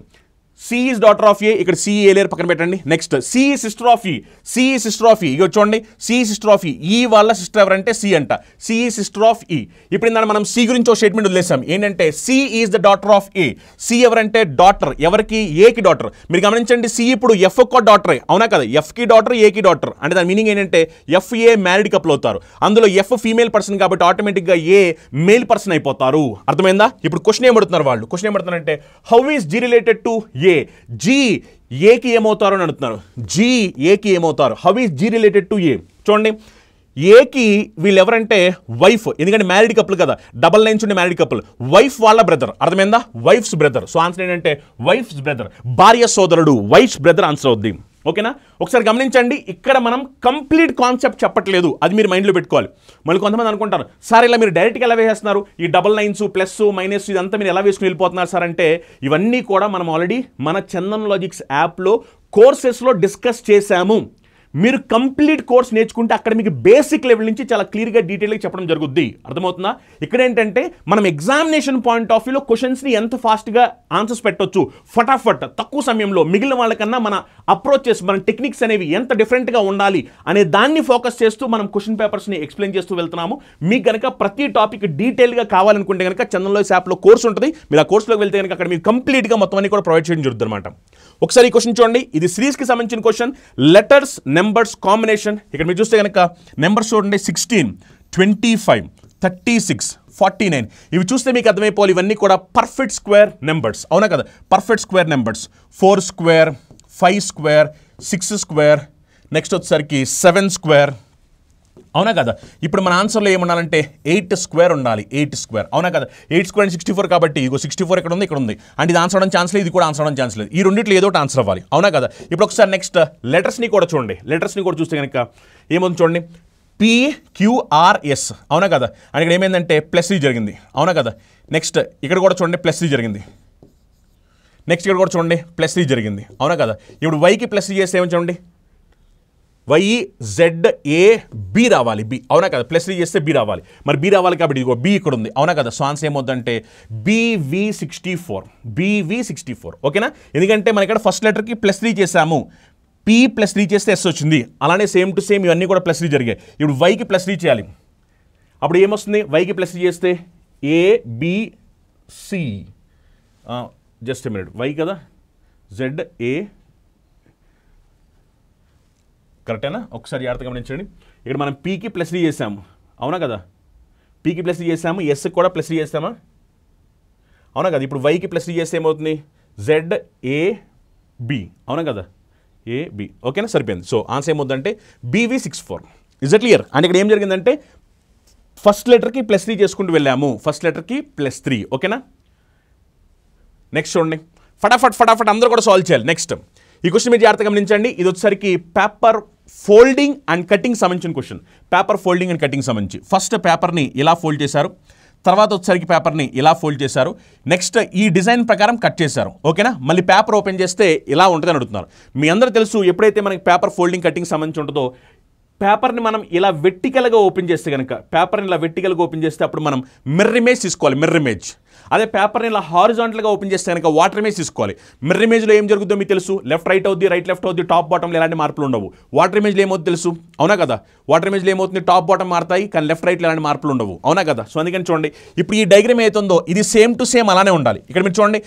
C is daughter of A. ఇక్కడ సి ఏ లేరు పక్కన పెట్టండి. Next C sister of E. C sister of E. ఇక చూడండి, సి సిస్టర్ ఆఫ్ ఈ. ఈ వాళ్ళ సిస్టర్ ఎవరంటే సి అంట. సి సిస్టర్ ఆఫ్ ఈ. ఇప్పుడు ఇందాక మనం సి గురించి ఒక స్టేట్మెంట్ వదిలేసాం. ఏంటంటే C is the daughter of A. C ఎవరంటే డాటర్, ఎవరికి ఏకి డాటర్. మీరు గమనించండి, సి ఇప్పుడు ఎఫ్ ఒక డాటరే, అవునా కదా. ఎఫ్కి డాటర్, ఏకి డాటర్. అంటే దాని మీనింగ్ ఏంటంటే ఎఫ్ ఏ మ్యారీడ్ కపుల్ అవుతారు. అందులో ఎఫ్ ఫీమేల్ పర్సన్ కాబట్టి ఆటోమేటిక్గా ఏ మేల్ పర్సన్ అయిపోతారు. అర్థమైందా. ఇప్పుడు క్వశ్చన్ ఏమడుతున్నారు వాళ్ళు, క్వశ్చన్ ఏమడుతున్నారంటే how is G related to A. G ఏకి ఏమవుతారు అని అడుగుతున్నారు. జీ ఏకి ఏమవుతారు. How is G related to A. చూడండి, ఏకి వీళ్ళు ఎవరంటే వైఫ్, ఎందుకంటే మ్యారీడ్ కపుల్ కదా, డబల్ లైన్స్ ఉండే మ్యారీడ్ కపుల్. వైఫ్ వాళ్ళ బ్రదర్, అర్థమైందా. Wife's brother. సో ఆన్సర్ ఏంటంటే వైఫ్స్ బ్రదర్, భార్య సోదరుడు, వైఫ్స్ బ్రదర్ ఆన్సర్ అవుద్ది. ఓకేనా. ఒకసారి గమనించండి, ఇక్కడ మనం కంప్లీట్ కాన్సెప్ట్ చెప్పట్లేదు, అది మీరు మైండ్లో పెట్టుకోవాలి. మళ్ళీ కొంతమంది అనుకుంటారు, సార్ ఇలా మీరు డైరెక్ట్గా ఎలా వేసేస్తున్నారు, ఈ డబల్ లైన్స్ ప్లస్ మైనస్ ఇదంతా మీరు ఎలా వేసుకుని వెళ్ళిపోతున్నారు సార్ అంటే, ఇవన్నీ కూడా మనం ఆల్రెడీ మన చందన్ లాజిక్స్ యాప్లో కోర్సెస్లో డిస్కస్ చేశాము. మీరు కంప్లీట్ కోర్స్ నేర్చుకుంటే అక్కడ మీకు బేసిక్ లెవెల్ నుంచి చాలా క్లియర్గా డీటెయిల్గా చెప్పడం జరుగుద్ది. అర్థమవుతుందా. ఇక్కడ ఏంటంటే మనం ఎగ్జామినేషన్ పాయింట్ ఆఫ్ వ్యూలో క్వశ్చన్స్ని ఎంత ఫాస్ట్గా ఆన్సర్స్ పెట్టొచ్చు, ఫటాఫట్ తక్కువ సమయంలో, మిగిలిన వాళ్ళకన్నా మన అప్రోచెస్, మన టెక్నిక్స్ అనేవి ఎంత డిఫరెంట్గా ఉండాలి అనే దాన్ని ఫోకస్ చేస్తూ మనం క్వశ్చన్ పేపర్స్ని ఎక్స్ప్లెయిన్ చేస్తూ వెళ్తున్నాము. మీకు కనుక ప్రతి టాపిక్ డీటెయిల్గా కావాలనుకుంటే కనుక చందన్ లాజిక్స్ యాప్లో కోర్స్ ఉంటుంది. మీరు ఆ కోర్సులోకి వెళ్తే కనుక అక్కడ మీరు కంప్లీట్గా మొత్తం అన్ని కూడా ప్రొవైడ్ చేయడం జరుగుతుంది అనమాట. ఒకసారి ఈ క్వశ్చన్ చూడండి, ఇది సిరీస్కి సంబంధించిన క్వశ్చన్. Letters numbers combination. ఇక్కడ మీరు చూస్తే కనుక నెంబర్స్ చూడండి, 16, 25, 36, 49. ఇవి చూస్తే మీకు అర్థమైపోవాలి, ఇవన్నీ కూడా పర్ఫెక్ట్ స్క్వేర్ నెంబర్స్, అవునా కదా. Perfect square numbers. 4 square, 5 square, 6 square, next వచ్చేసరికి 7 స్క్వేర్, అవునా కదా. ఇప్పుడు మన ఆన్సర్లో ఏముండాలంటే 8 స్క్వేర్ ఉండాలి. 8 స్క్వేర్, అవునా కదా. 8 స్క్వేర్ 64 కాబట్టి ఇగో 64 ఇక్కడ ఉంది, ఇక్కడ ఉంది. అంటే ఇది ఆన్సర్ అవడం ఛాన్స్ లేదు, ఇది కూడా ఆన్సర్ అవడం ఛాన్స్ లేదు. ఈ రెండింటిలో ఏదో ఒకటి ఆన్సర్ అవ్వాలి, అవునా కదా. ఇప్పుడు ఒకసారి నెక్స్ట్ లెటర్స్ని కూడా చూడండి. లెటర్స్ని కూడా చూస్తే కనుక ఏముంది చూడండి, PQRS, అవునా కదా. అని ఇక్కడ ఏమైందంటే +3 జరిగింది, అవునా కదా. నెక్స్ట్ ఇక్కడ కూడా చూడండి +3 జరిగింది. నెక్స్ట్ ఇక్కడ కూడా చూడండి +3 జరిగింది, అవునా కదా. ఇప్పుడు వైకి +3 చేస్తే ఏమని చూడండి, YZAB రావాలి, బి, అవునా కదా. +3 చేస్తే బి రావాలి. మరి బి రావాలి కాబట్టి ఇదిగో బి ఇక్కడ ఉంది, అవునా కదా. సో ఆన్సర్ ఏమవుతుందంటే BV64. ఓకేనా. ఎందుకంటే మన ఇక్కడ ఫస్ట్ లెటర్కి +3 చేసాము, P +3 చేస్తే S వచ్చింది. అలానే సేమ్ టు సేమ్ ఇవన్నీ కూడా +3 జరిగాయి. ఇప్పుడు వైకి +3 చేయాలి. అప్పుడు ఏమొస్తుంది, వైకి +3 చేస్తే ABC, just a minute, Y కదా, ZA కరెక్టేనా. ఒకసారి జాగ్రత్తగా గమనించండి, ఇక్కడ మనం పీకి +3 చేసాము, అవునా కదా. పీకి +3 చేసాము, ఎస్కి కూడా +3 చేస్తామా, అవునా కదా. ఇప్పుడు వైకి +3 చేస్తే ఏమవుతుంది, ZAB, అవునా కదా, AB. ఓకేనా, సరిపోయింది. సో ఆన్సర్ ఏమవుతుందంటే BV64. Is it clear? అంటే ఇక్కడ ఏం జరిగిందంటే ఫస్ట్ లెటర్కి +3 చేసుకుంటూ వెళ్ళాము, ఫస్ట్ లెటర్కి +3. ఓకేనా? నెక్స్ట్ చూడండి, ఫటాఫట్ అందరూ కూడా సాల్వ్ చేయాలి. నెక్స్ట్ ఈ క్వశ్చన్ మీరు జాగ్రత్తగా గమనించండి. ఇది వచ్చేసరికి పేపర్ ఫోల్డింగ్ అండ్ కటింగ్ సంబంధించిన question. Paper folding and cutting సంబంధించి ఫస్ట్ పేపర్ని ఇలా ఫోల్డ్ చేశారు, తర్వాత వచ్చేసరికి పేపర్ని ఇలా ఫోల్డ్ చేశారు, నెక్స్ట్ ఈ డిజైన్ ప్రకారం కట్ చేశారు. ఓకేనా? మళ్ళీ పేపర్ ఓపెన్ చేస్తే ఇలా ఉంటుందని అడుగుతున్నారు. మీ అందరూ తెలుసు, ఎప్పుడైతే మనకి పేపర్ ఫోల్డింగ్ కటింగ్ సంబంధించి ఉంటుందో పేపర్ని మనం ఇలా వెర్టికల్గా ఓపెన్ చేస్తే కనుక, పేపర్ని ఇలా వెర్టికల్గా ఓపెన్ చేస్తే అప్పుడు మనం మిర్రర్ ఇమేజ్ తీసుకోవాలి, మిర్రర్ ఇమేజ్. అదే పేపర్ని ఇలా హారిజాంటల్గా ఓపెన్ చేస్తే కనుక వాటర్ ఇమేజ్ తీసుకోవాలి. మిర్రర్ ఇమేజ్లో ఏం జరుగుతుందో మీకు తెలుసు, లెఫ్ట్ రైట్ అవుద్ది, రైట్ లెఫ్ట్ అవుద్ది, టాప్ బాటంలో ఎలాంటి మార్పులు ఉండవు. వాటర్ ఇమేజ్లో ఏమవుతుంది తెలుసు, అవునా కదా? వాటర్ ఇమేజ్లో ఏమవుతుంది, టాప్ బాటం మారుతాయి కానీ లెఫ్ట్ రైట్లో ఎలాంటి మార్పులు ఉండవు, అవునా కదా? సో అందుకని చూడండి, ఇప్పుడు ఈ డయాగ్రామ్ ఏతుందో ఇది సేమ్ టు సేమ్ అలానే ఉండాలి. ఇక్కడ మీరు చూడండి,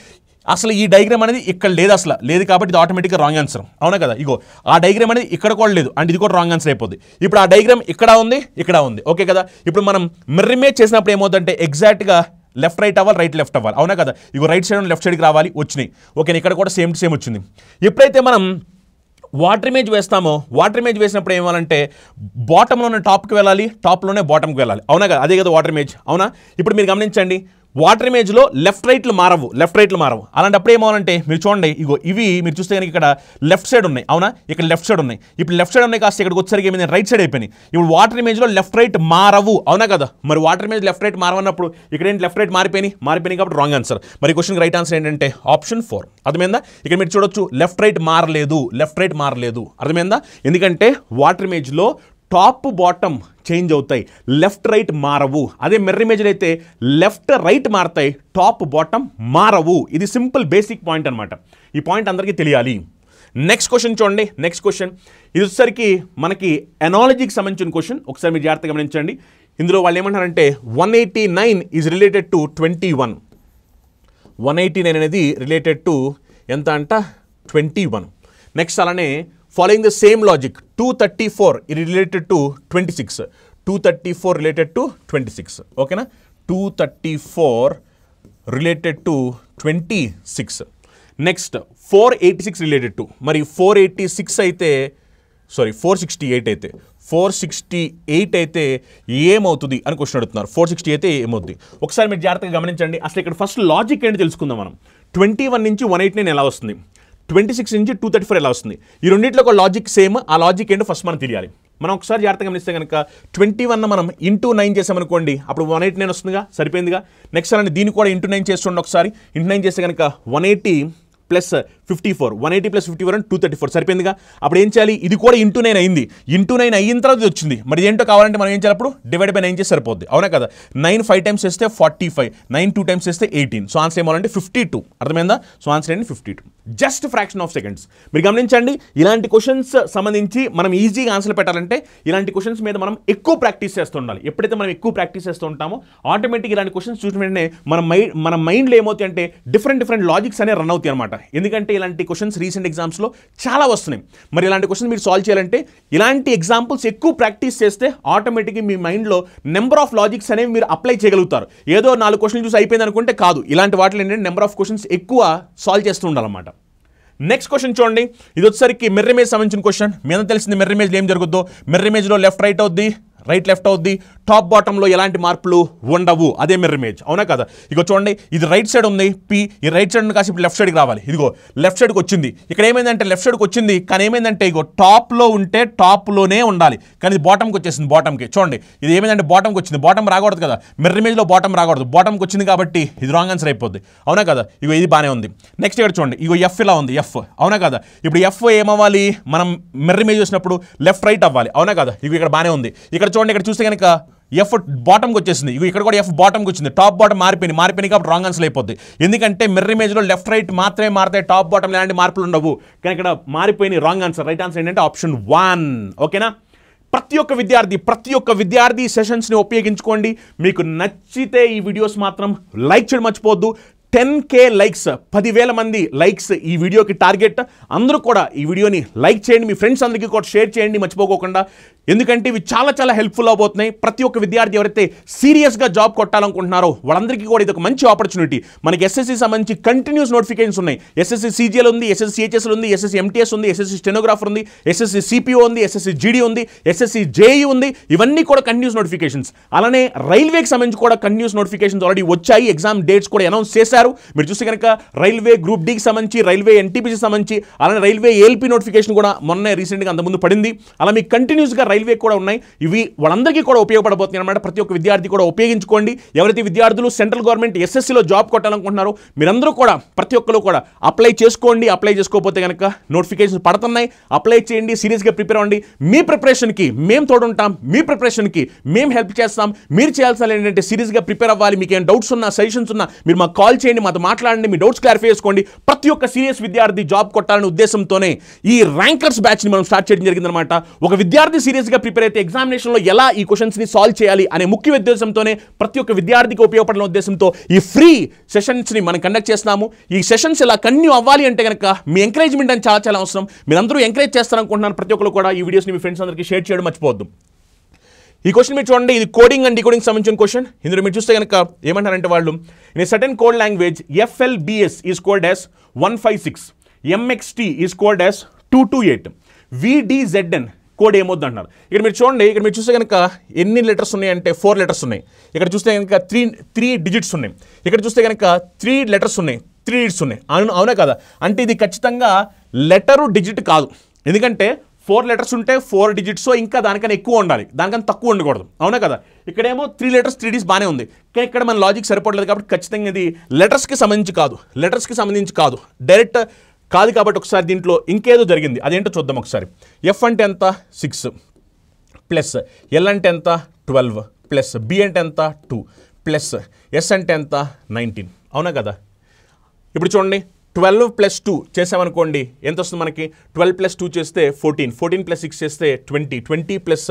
అసలు ఈ డయాగ్రామ్ అనేది ఇక్కడ లేదు, అసలు లేదు కాబట్టి ఇది ఆటోమేటిక్గా రాంగ్ ఆన్సర్, అవునా కదా? ఇగో ఆ డయాగ్రామ్ అనేది ఇక్కడ కూడా లేదు అంటే ఇది కూడా రాంగ్ ఆన్సర్ అయిపోద్ది. ఇప్పుడు ఆ డయాగ్రామ్ ఇక్కడ ఉంది, ఇక్కడ ఉంది, ఓకే కదా? ఇప్పుడు మనం మిర్రర్ ఇమేజ్ చేసినప్పుడు ఏమవుతుందంటే ఎగ్జాక్ట్గా లెఫ్ట్ రైట్ అవ్వాలి, రైట్ లెఫ్ట్ అవ్వాలి, అవునా కదా? ఇగో రైట్ సైడ్ లెఫ్ట్ సైడ్కి రావాలి, వచ్చినాయి. ఓకే, ఇక్కడ కూడా సేమ్ టు సేమ్ వచ్చింది. ఎప్పుడైతే మనం వాటర్ ఇమేజ్ వేస్తామో, వాటర్ ఇమేజ్ వేసినప్పుడు ఏమాలంటే బాటంలో ఉన్న టాప్కి వెళ్ళాలి, టాప్లోనే బాటంకి వెళ్ళాలి, అవునా కదా? అదే కదా వాటర్ ఇమేజ్, అవునా? ఇప్పుడు మీరు గమనించండి, వాటర్ ఇమేజ్లో లెఫ్ట్ రైట్లు మారవు, అలాంటప్పుడు ఏమవునంటే మీరు చూడండి, ఇగో ఇవి మీరు చూస్తే కనుక ఇక్కడ లెఫ్ట్ సైడ్ ఉన్నాయి, అవునా? ఇక్కడ లెఫ్ట్ సైడ్ ఉన్నాయి. ఇప్పుడు లెఫ్ట్ సైడ్ ఉన్నాయి కాస్త ఇక్కడికి వచ్చేసరికి ఏమైంది, రైట్ సైడ్ అయిపోయినాయి. ఇప్పుడు వాటర్ ఇమేజ్లో లెఫ్ట్ రైట్ మారవు, అవునా కదా? మరి వాటర్ ఇమేజ్ లెఫ్ట్ రైట్ మారవన్నప్పుడు ఇక్కడ ఏంటి, లెఫ్ట్ రైట్ మారిపోయినాయి కాబట్టి రాంగ్ ఆన్సర్. మరి క్వశ్చన్కి రైట్ ఆన్సర్ ఏంటంటే ఆప్షన్ 4. అర్థమైందా? ఇక్కడ మీరు చూడొచ్చు లెఫ్ట్ రైట్ మారలేదు, అర్థమైందా? ఎందుకంటే వాటర్ ఇమేజ్లో టాప్ బాటమ్ చేంజ్ అవుతాయి, లెఫ్ట్ రైట్ మారవు. అదే మిర్రర్ ఇమేజ్లో అయితే లెఫ్ట్ రైట్ మారుతాయి, టాప్ బాటమ్ మారవు. ఇది సింపుల్ బేసిక్ పాయింట్ అనమాట. ఈ పాయింట్ అందరికీ తెలియాలి. నెక్స్ట్ క్వశ్చన్ చూడండి, నెక్స్ట్ క్వశ్చన్ ఇది వచ్చేసరికి మనకి ఎనాలజీకి సంబంధించిన క్వశ్చన్. ఒకసారి మీరు జాగ్రత్తగా గమనించండి. ఇందులో వాళ్ళు ఏమంటారంటే 189 ఈజ్ రిలేటెడ్ టు 21. 189 అనేది రిలేటెడ్ టు ఎంత అంట, 21. నెక్స్ట్ అలానే following the same logic 234 related to 26. 234 related to 26, ఓకేనా? 234 related to 26. Next 486 related to, మరి 486 అయితే సారీ 468 అయితే 468 అయితే ఏమవుతుంది అని క్వశ్చన్ అడుగుతున్నారు. 460 అయితే ఏమవుతుంది ఒకసారి మీరు జాగ్రత్తగా గమనించండి. అసలు ఇక్కడ ఫస్ట్ లాజిక్ ఏంటి తెలుసుకుందాం మనం. 21 నుంచి 189 ఎలా వస్తుంది, 26 నుంచి 234 ఎలా వస్తుంది? ఈ రెండింటిలో ఒక లాజిక్ సేమ్. ఆ లాజిక్ ఏంటో ఫస్ట్ మనం తెలియాలి. మనం ఒకసారి జాగ్రత్తగా గమనిస్తే కనుక 21 మనం ఇంటూ 9 చేసామనుకోండి, అప్పుడు 189 వస్తుందిగా, సరిపోయిందిగా. నెక్స్ట్ అలానే దీన్ని కూడా ఇంటూ 9 చేస్తుండే ఒకసారి. ఇంటూ 9 చేస్తే కనుక 180 + 54, 180 + 54 అంటే 234, సరిపోయిందిగా. అప్పుడు ఏం చేయాలి, ఇది కూడా ఇంటూ 9 అయింది. ఇంటూ 9 అయిన తర్వాత ఇది వచ్చింది. మరి ఏంటో కావాలంటే మనం ఏం చేయాలి, అప్పుడు డివైడ్ బై 9 చేసి సరిపోద్ది, అవునా కదా? 9 5 టైమ్స్ చేస్తే 45, 9 2 టైమ్స్ చేస్తే 18. సో ఆన్సర్ ఏమోనంటే 52. అర్థమైందా? సో ఆన్సర్ ఏంటి 52. Just fraction of seconds. మీరు గమనించండి, ఇలాంటి క్వశ్చన్స్ సంబంధించి మనం ఈజీగా ఆన్సర్ పెట్టాలంటే ఇలాంటి క్వశ్చన్స్ మీద మనం ఎక్కువ ప్రాక్టీస్ చేస్తూ ఉండాలి. ఎప్పుడైతే మనం ఎక్కువ ప్రాక్టీస్ చేస్తూ ఉంటామో ఆటోమేటిక్గా ఇలాంటి క్వశ్చన్స్ చూసిన వెంటనే మన మైండ్లో ఏమవుతాయి అంటే డిఫరెంట్ లాజిక్స్ అనేవి రన్ అవుతాయి అనమాట. ఎందుకంటే ఇలాంటి క్వశ్చన్స్ రీసెంట్ ఎగ్జామ్స్లో చాలా వస్తున్నాయి. మరి ఇలాంటి క్వశ్చన్ మీరు సాల్వ్ చేయాలంటే ఇలాంటి ఎగ్జాంపుల్స్ ఎక్కువ ప్రాక్టీస్ చేస్తే ఆటోమేటిక్గా మీ మైండ్లో నెంబర్ ఆఫ్ లాజిక్స్ అనేవి మీరు అప్లై చేయగలుగుతారు. ఏదో 4 క్వశ్చన్లు చూసి అయిపోయింది అనుకుంటే కాదు. ఇలాంటి వాటిలో ఏంటంటే నెంబర్ ఆఫ్ క్వశ్చన్స్ ఎక్కువ సాల్వ్ చేస్తూ ఉండాలన్నమాట. నెక్స్ట్ క్వశ్చన్ చూడండి, ఇది వచ్చేసరికి మిర్రర్ ఇమేజ్ సంబంధించిన క్వశ్చన్. మీద తెలిసింది మిర్రర్ ఇమేజ్లో ఏం జరుగుద్దో. మిర్రర్ ఇమేజ్లో లెఫ్ట్ రైట్ అవుద్ది, రైట్ లెఫ్ట్ అవుద్ది, టాప్ బాటంలో ఎలాంటి మార్పులు ఉండవు. అదే మిర్రర్ ఇమేజ్, అవునా కదా? ఇగో చూడండి, ఇది రైట్ సైడ్ ఉంది పి, ఈ రైట్ సైడ్ కాసి ఇప్పుడు లెఫ్ట్ సైడ్కి రావాలి. ఇదిగో లెఫ్ట్ సైడ్కి వచ్చింది. ఇక్కడ ఏమైందంటే లెఫ్ట్ సైడ్కి వచ్చింది, కానీ ఏమైందంటే ఇగో టాప్లో ఉంటే టాప్లోనే ఉండాలి, కానీ ఇది బాటంకి వచ్చేసింది. బాటంకి చూడండి, ఇది ఏమైందంటే బాటంకి వచ్చింది. బాటం రాకూడదు కదా, మిర్రర్ ఇమేజ్లో బాటం రాకూడదు, బాటంకి వచ్చింది కాబట్టి ఇది రాంగ్ ఆన్సర్ అయిపోద్ది, అవునా కదా? ఇగో ఇది బాగానే ఉంది. నెక్స్ట్ ఇక్కడ చూడండి, ఇగో ఎఫ్ ఇలా ఉంది, ఎఫ్, అవునా కదా? ఇప్పుడు ఎఫ్ ఏమవ్వాలి, మనం మిర్రర్ ఇమేజ్ చూసినప్పుడు లెఫ్ట్ రైట్ అవ్వాలి, అవునా కదా? ఇగో ఇక్కడ బాగానే ఉంది. ఇక్కడ చూడండి, ఇక్కడ చూస్తే కనుక ఎఫ్ బాటంకి వచ్చేసింది. ఇగో ఇక్కడ కూడా ఎఫ్ బాటంకి వచ్చింది. టాప్ బాటం మారిపోయింది కాబట్టి రాంగ్ ఆన్సర్ అయిపోద్ది. ఎందుకంటే మిర్రర్ ఇమేజ్లో లెఫ్ట్ రైట్ మాత్రమే మారుతాయి, టాప్ బాటం ఎలాంటి మార్పులు ఉండవు. కానీ ఇక్కడ మారిపోయినాయి, రాంగ్ ఆన్సర్. రైట్ ఆన్సర్ ఏంటంటే ఆప్షన్ 1, ఓకేనా? ప్రతి ఒక్క విద్యార్థి సెషన్స్ని ఉపయోగించుకోండి. మీకు నచ్చితే ఈ వీడియోస్ మాత్రం లైక్ చేయడం మర్చిపోవద్దు. 10K లైక్స్, 10,000 మంది లైక్స్ ఈ వీడియోకి టార్గెట్. అందరూ కూడా ఈ వీడియోని లైక్ చేయండి, మీ ఫ్రెండ్స్ అందరికీ కూడా షేర్ చేయండి మర్చిపోకోకుండా. ఎందుకంటే ఇవి చాలా చాలా హెల్ప్ఫుల్ అవబోతున్నాయి. ప్రతి ఒక్క విద్యార్థి ఎవరైతే సీరియస్గా జాబ్ కొట్టాలనుకుంటున్నారో వాళ్ళందరికీ కూడా ఇది ఒక మంచి ఆపర్చునిటీ. మనకి ఎస్ఎస్సి సంబంధించి కంటిన్యూస్ నోటిఫికేషన్స్ ఉన్నాయి. ఎస్ఎస్సి సిజిఎల్ ఉంది, ఎస్ఎస్సి సిహెచ్ఎస్ఎల్ ఉంది, ఎస్ఎస్సి ఎంటీఎస్ ఉంది, ఎస్ఎస్సి స్టెనోగ్రాఫర్ ఉంది, ఎస్ఎస్సి సిపిఓ ఉంది, ఎస్ఎస్సి జీడీ ఉంది, ఎస్ఎస్సి జేఈ ఉంది. ఇవన్నీ కూడా కంటిన్యూస్ నోటిఫికేషన్స్. అలానే రైల్వేకి సంబంధించి కూడా కంటిన్యూస్ నోటిఫికేషన్స్ ఆల్రెడీ వచ్చాయి. ఎగ్జామ్ డేట్స్ కూడా అనౌన్స్ చేశారు. మీరు చూస్తే కనుక రైల్వే గ్రూప్ డికి సంబంధించి, రైల్వే ఎన్టీపీసీ సంబంధించి, అలానే రైల్వే ఏఎల్పీ నోటిఫికేషన్ కూడా మొన్నే రీసెంట్గా అంతకుముందు పడింది. అలా మీకు కంటిన్యూస్గా రైల్వే కూడా ఉన్నాయి. ఇవి వాళ్ళందరికీ కూడా ఉపయోగపడబోతున్నాయి అనమాట. ప్రతి ఒక్క విద్యార్థి కూడా ఉపయోగించుకోండి. ఎవరైతే విద్యార్థులు సెంట్రల్ గవర్నమెంట్ ఎస్ఎస్సిలో జాబ్ కొట్టాలనుకుంటున్నారో మీరందరూ కూడా ప్రతి ఒక్కరు కూడా అప్లై చేసుకోండి. అప్లై చేసుకోకపోతే కనుక నోటిఫికేషన్ పడుతున్నాయి, అప్లై చేయండి, సీరియస్గా ప్రిపేర్ అవ్వండి. మీ ప్రిపరేషన్కి మేము తోడుంటాం, మీ ప్రిపరేషన్కి మేము హెల్ప్ చేస్తాం. మీరు చేయాల్సిన ఏంటంటే సీరియస్గా ప్రిపేర్ అవ్వాలి. మీకు ఏం డౌట్స్ ఉన్నా, సజెషన్స్ ఉన్నా మీరు మాకు కాల్ చేయండి, మాతో మాట్లాడండి, మీ డౌట్స్ క్లారిఫై చేసుకోండి. ప్రతి ఒక్క సీరియస్ విద్యార్థి జాబ్ కొట్టాలనే ఉద్దేశంతోనే ఈ ర్యాంకర్స్ బ్యాచ్ని మనం స్టార్ట్ చేయడం జరిగిందనమాట. ఒక విద్యార్థి సీరియస్గా ప్రిపేర్ అయితే ఎగ్జామినేషన్లో ఎలా ఈ క్వశ్చన్స్ని సాల్వ్ చేయాలి అనే ముఖ్య ఉద్దేశంతోనే, ప్రతి ఒక్క విద్యార్థికి ఉపయోగపడిన ఉద్దేశంతో ఈ ఫ్రీ సెషన్స్ని మనం కండక్ట్ చేస్తున్నాము. ఈ సెషన్స్ ఇలా కంటిన్యూ అవ్వాలి అంటే కనుక మీ ఎంకరేజ్మెంట్ అని చాలా చాలా అవసరం. మీరందరూ ఎంకరేజ్ చేస్తారనుకుంటున్నాను. ప్రతి ఒక్కరు కూడా ఈ వీడియోస్ని మీ ఫ్రెండ్స్ అందరికీ షేర్ చేయడం మర్చిపోవద్దు. ఈ క్వశ్చన్ మీరు చూడండి, ఇది కోడింగ్ అండ్ డీకోడింగ్ సంబంధించిన క్వశ్చన్. ఇందులో మీరు చూస్తే కనుక ఏమంటారంటే వాళ్ళు, in a certain code language FLBS is cold as 156, MXT is cold as 228, VDZN code ఏమవుద్ది అంటున్నారు. ఇక్కడ మీరు చూడండి, ఇక్కడ మీరు చూస్తే కనుక ఎన్ని లెటర్స్ ఉన్నాయి అంటే 4 లెటర్స్ ఉన్నాయి. ఇక్కడ చూస్తే కనుక 3 డిజిట్స్ ఉన్నాయి. ఇక్కడ చూస్తే కనుక 3 లెటర్స్ ఉన్నాయి, 3 డిజిట్స్ ఉన్నాయి. అవునా కదా? అంటే ఇది ఖచ్చితంగా లెటరు డిజిట్ కాదు. ఎందుకంటే 4 లెటర్స్ ఉంటే 4 డిజిట్స్ ఇంకా దానికన్నా ఎక్కువ ఉండాలి, దానికన్నా తక్కువ ఉండకూడదు. అవునా కదా? ఇక్కడేమో 3 లెటర్స్ 3 డిజిట్స్ బాగానే ఉంది, కానీ ఇక్కడ మన లాజిక్ సరిపడలేదు కాబట్టి ఖచ్చితంగా ఇది లెటర్స్కి సంబంధించి కాదు, డైరెక్ట్ కాదు. కాబట్టి ఒకసారి దీంట్లో ఇంకేదో జరిగింది, అదేంటో చూద్దాం ఒకసారి. F అంటే ఎంత 6 ప్లస్ L అంటే ఎంత 12 ప్లస్ B అంటే ఎంత 2 ప్లస్ S అంటే ఎంత 19. అవునా కదా? ఇప్పుడు చూడండి, 12 ప్లస్ 2 చేసామనుకోండి ఎంత వస్తుంది మనకి? 12 ప్లస్ 2 చేస్తే 14, 14 ప్లస్ 6 చేస్తే 20, 20 ప్లస్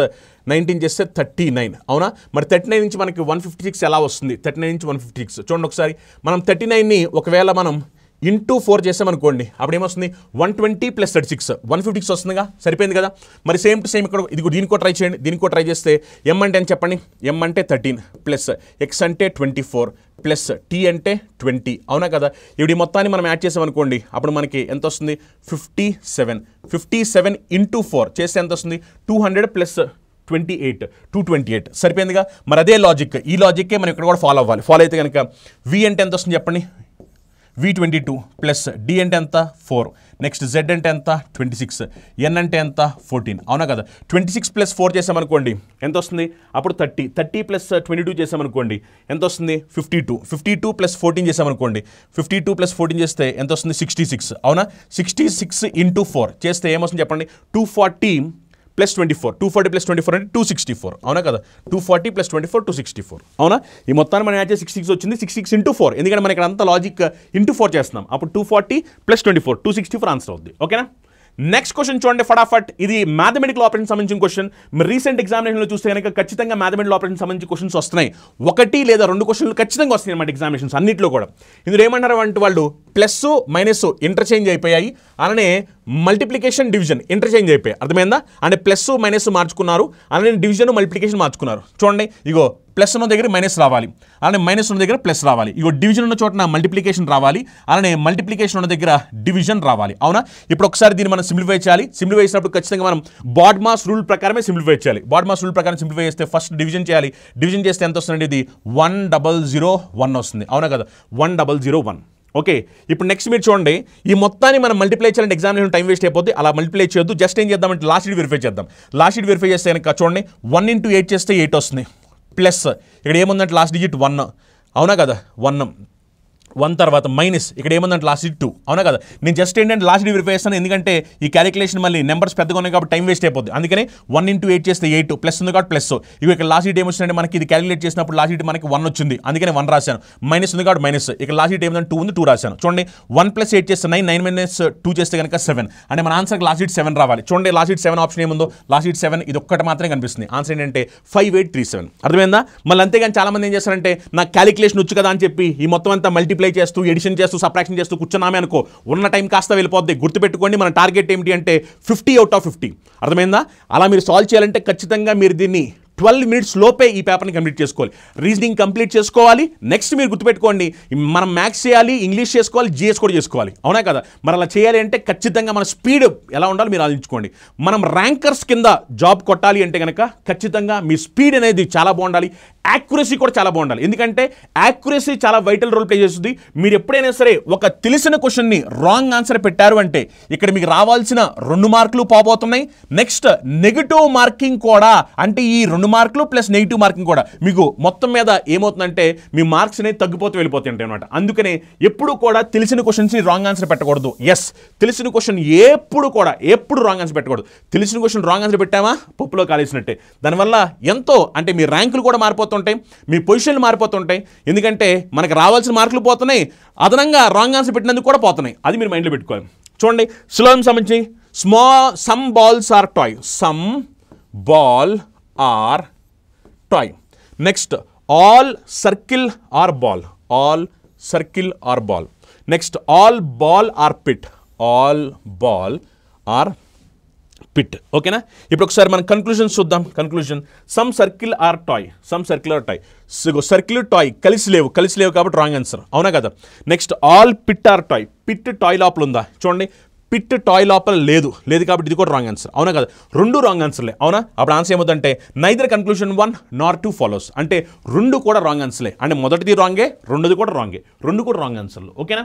19 చేస్తే 39. అవునా? మరి 39 నుంచి మనకి 156 ఎలా వస్తుంది? 39 నుంచి 156 చూడండి ఒకసారి. మనం 39ని ఒకవేళ మనం ఇంటూ 4 చేసామనుకోండి, అప్పుడు ఏమొస్తుంది? 120 ప్లస్ 36 156 వస్తుందిగా, సరిపోయింది కదా? మరి సేమ్ టు సేమ్ ఇక్కడ ఇది దీనికి కూడా ట్రై చేయండి. దీనికి కూడా ట్రై చేస్తే M అంటే అని చెప్పండి. M అంటే 13 ప్లస్ X అంటే 24 ప్లస్ T అంటే 20. అవునా కదా? ఇప్పుడు ఈ మొత్తాన్ని మనం యాడ్ చేసామనుకోండి, అప్పుడు మనకి ఎంత వస్తుంది? 57 ఇంటూ 4 చేస్తే ఎంత వస్తుంది? 200 ప్లస్ 28 228. సరిపోయిందిగా? మరి అదే లాజిక్, ఈ లాజిక్కే మనం ఇక్కడ కూడా ఫాలో అవ్వాలి. ఫాలో అయితే కనుక V అంటే ఎంత వస్తుంది చెప్పండి? V22 ప్లస్ D అంటే ఎంత 4, నెక్స్ట్ Z అంటే ఎంత 26, N అంటే ఎంత 14. అవునా కదా? 26 ప్లస్ 4 చేసామనుకోండి ఎంత వస్తుంది? అప్పుడు 30 ప్లస్ 22 చేసామనుకోండి ఎంత వస్తుంది? 52 ప్లస్ 14 చేసామనుకోండి, 52 ప్లస్ 14 చేస్తే ఎంత వస్తుంది? 66. అవునా? 66 ఇంటూ 4 చేస్తే ఏమొస్తుంది చెప్పండి? 240 ప్లస్ 24, 240 ప్లస్ 24 అంటే 264. అవునా కదా? 240 ప్లస్ 24 264. అవునా? ఈ మొత్తాన్ని మనం యాడ్ చేసి 66 వచ్చింది. 66 ఇంటూ 4, ఎందుకంటే మనకి ఇక్కడ అంతా లాజిక్ ఇంటూ 4 చేస్తున్నాం. అప్పుడు 240 ప్లస్ 24 264 ఆన్సర్ అవుద్ది. ఓకేనా? నెక్స్ట్ క్వశ్చన్ చూడండి ఫటాఫట్. ఇది మ్యాథమెటికల్ ఆపరేషన్ సంబంధించిన క్వశ్చన్. రీసెంట్ ఎగ్జామినేషన్లో చూస్తే కనుక ఖచ్చితంగా మ్యాథమెటికల్ ఆపరేషన్ సంబంధించి క్వశ్చన్స్ వస్తున్నాయి. 1 లేదా 2 క్వశ్చన్లు ఖచ్చితంగా వస్తున్నాయి అన్నమాట ఎగ్జామినేషన్స్ అన్నింటిలో కూడా. ఇందులో ఏమన్నారు అంటే వాళ్ళు ప్లస్ మైనస్ ఇంటర్చేంజ్ అయిపోయాయి, అలానే మల్టిప్లికేషన్ డివిజన్ ఇంటర్చేంజ్ అయిపోయాయి. అర్థమైందా? అంటే ప్లస్ మైనస్ మార్చుకున్నారు, అలానే డివిజన్ మల్టిప్లికేషన్ మార్చుకున్నారు. చూడండి, ఇగో ప్లస్ ఉన్న దగ్గర మైనస్ రావాలి, అలానే మైనస్ ఉన్న దగ్గర ప్లస్ రావాలి. ఇగో డివిజన్ ఉన్న చోట మల్టిప్లికేషన్ రావాలి, అలానే మల్టిప్లికేషన్ ఉన్న దగ్గర డివిజన్ రావాలి. అవునా? ఇప్పుడు ఒకసారి దీన్ని మనం సింప్లిఫై చేయాలి. సింప్లిఫై చేసినప్పుడు ఖచ్చితంగా మనం బాడ్మాస్ రూల్ ప్రకారమే సింప్లిఫై చేయాలి. బాడ్మాస్ రూల్ ప్రకారం సింప్లిఫై చేస్తే ఫస్ట్ డివిజన్ చేయాలి. డివిజన్ చేస్తే ఎంత వస్తుంది? ఇది 1001 వస్తుంది. అవునా కదా? 1001. ఓకే, ఇప్పుడు నెక్స్ట్ మీరు చూడండి, ఈ మొత్తాన్ని మనం మల్టిప్లై చేయాలంటే ఎగ్జామినేషన్ టైం వేస్ట్ అయిపోతుంది. అలా మల్టిప్లై చేయొద్దు. జస్ట్ ఏం చేద్దామంటే లాస్ట్ షీట్ వెరిఫై చేద్దాం. లాస్ట్ షీట్ వెరిఫై చేస్తే కనుక చూడండి, 1 ఇంటూ 8 చేస్తే 8 వస్తుంది. ప్లస్ ఇక్కడ ఏముందంటే లాస్ట్ డిజిట్ 1. అవునా కదా? 1 తర్వాత మైనస్ ఇక్కడ ఏముందంటే లాస్ట్ డిజిట్ 2. అవునా కదా? నేను జస్ట్ ఏంటంటే లాస్ట్ డిజిట్ వెరిఫై చేస్తాను, ఎందుకంటే ఈ క్యాలిక్యులేషన్ మళ్ళీ నెంబర్స్ పెద్దగా ఉన్నాయి కాబట్టి టైం వేస్ట్ అయిపోతుంది. అందుకని 1 ఇంటూ 8 చేస్తే 8 ప్లస్ ఉంది కాబట్టి ప్లస్. ఇవి ఇక్కడ లాస్ట్ డిజిట్ ఏమొచ్చిందంటే మనకి ఇది క్యాలిక్యులేట్ చేసినప్పుడు లాస్ట్ డిజిట్ మనకి 1 వచ్చింది, అందుకని 1 రాశాను. మైనస్ ఉంది కాబట్టి మైనస్. ఇక్కడ లాస్ట్ డిజిట్ ఏముందంటే 2 ఉంది, 2 రాశాను. చూడండి, 1 ప్లస్ 8 చేస్తే 9, 9 మైనస్ 2 చేస్తే కనుక 7. అంటే మన ఆన్సర్కి లాస్ట్ డిజిట్ 7 రావాలి. చూడండి, లాస్ట్ డిజిట్ 7 ఆప్షన్ ఏముందో, లాస్ట్ డిజిట్ 7 ఇది ఒక్కటి మాత్రమే కనిపిస్తుంది. ఆన్సర్ ఏంటంటే 5837. అర్థమైందా? మళ్ళీ అంతేగాని చాలా మంది ఏం చేస్తారంటే నాకు క్యాలిక్యులేషన్ వచ్చు కదా అని చెప్పి ఈ మొత్తం అంతా మల్టిప్లై మల్టిప్లై చేస్తూ ఎడిషన్ చేస్తూ సబ్ట్రాక్షన్ చేస్తూ కూర్చున్నామే అనుకో, ఉన్న టైం కాస్త వెళ్ళిపోద్ది. గుర్తుపెట్టుకోండి, మన టార్గెట్ ఏమిటి అంటే 50/50. అర్థమైందా? అలా మీరు సాల్వ్ చేయాలంటే ఖచ్చితంగా మీరు దీన్ని 12 minutes లోపే ఈ పేపర్ని కంప్లీట్ చేసుకోవాలి. రీజనింగ్ కంప్లీట్ చేసుకోవాలి. నెక్స్ట్ మీరు గుర్తుపెట్టుకోండి, మనం మ్యాథ్స్ చేయాలి, ఇంగ్లీష్ చేసుకోవాలి, జిఎస్ కూడా చేసుకోవాలి. అవునా కదా? మరి అలా చేయాలి అంటే ఖచ్చితంగా మన స్పీడ్ ఎలా ఉండాలో మీరు ఆలోచించుకోండి. మనం ర్యాంకర్స్ కింద జాబ్ కొట్టాలి అంటే కనుక ఖచ్చితంగా మీ స్పీడ్ అనేది చాలా బాగుండాలి, యాక్యురసీ కూడా చాలా బాగుండాలి. ఎందుకంటే యాక్యురసీ చాలా వైటల్ రోల్ ప్లే చేస్తుంది. మీరు ఎప్పుడైనా సరే ఒక తెలిసిన క్వశ్చన్ని రాంగ్ ఆన్సర్ పెట్టారు అంటే ఇక్కడ మీకు రావాల్సిన 2 మార్కులు పోబోతున్నాయి. నెక్స్ట్ నెగిటివ్ మార్కింగ్ కూడా, అంటే ఈ 2 మార్కులు ప్లస్ నెగిటివ్ మార్కింగ్ కూడా మీకు మొత్తం మీద ఏమవుతుందంటే మీ మార్క్స్ అనేవి తగ్గిపోతూ వెళ్ళిపోతుంటాయి అనమాట. అందుకనే ఎప్పుడు కూడా తెలిసిన క్వశ్చన్స్ని రాంగ్ ఆన్సర్ పెట్టకూడదు. ఎస్, తెలిసిన క్వశ్చన్ ఎప్పుడు రాంగ్ ఆన్సర్ పెట్టకూడదు. తెలిసిన క్వశ్చన్ రాంగ్ ఆన్సర్ పెట్టామా పప్పులో కాలేసినట్టే. దానివల్ల ఎంతో అంటే మీ ర్యాంకులు కూడా మారిపోతుంటాయి, మీ పొజిషన్లు మారిపోతుంటాయి. ఎందుకంటే మనకు రావాల్సిన మార్కులు పోతున్నాయి, అదనంగా రాంగ్ ఆన్సర్ పెట్టినందుకు కూడా పోతున్నాయి. అది మీరు మైండ్లో పెట్టుకోవాలి. చూడండి, సులభం సంబంధించి some balls are toy. Some ball are toy. Next all circle are ball. All circle are ball. Next all ball are pit. All ball are pit. ఓకేనా? ఇప్పుడు ఒకసారి మనం కన్క్లూజన్స్ చూద్దాం. Conclusion, some circle are toy. Some circle are toy. Circle toy కలిసి లేవు కాబట్టి wrong answer. అవునా కదా? Next all pit are toy. Pit toy లోపల ఉందా? చూడండి, పిట్ టాయ్ లోపల లేదు కాబట్టి ఇది కూడా రాంగ్ ఆన్సర్. అవునా కదా? 2 రాంగ్ ఆన్సర్లే. అవునా? అప్పుడు ఆన్సర్ ఏమవుతుందంటే నైదర్ కన్క్లూజన్ 1 nor 2 ఫాలోస్. అంటే 2 కూడా రాంగ్ ఆన్సర్లే. అంటే మొదటిది రాంగే, రెండోది కూడా రాంగే, 2 కూడా రాంగ్ ఆన్సర్లు. ఓకేనా?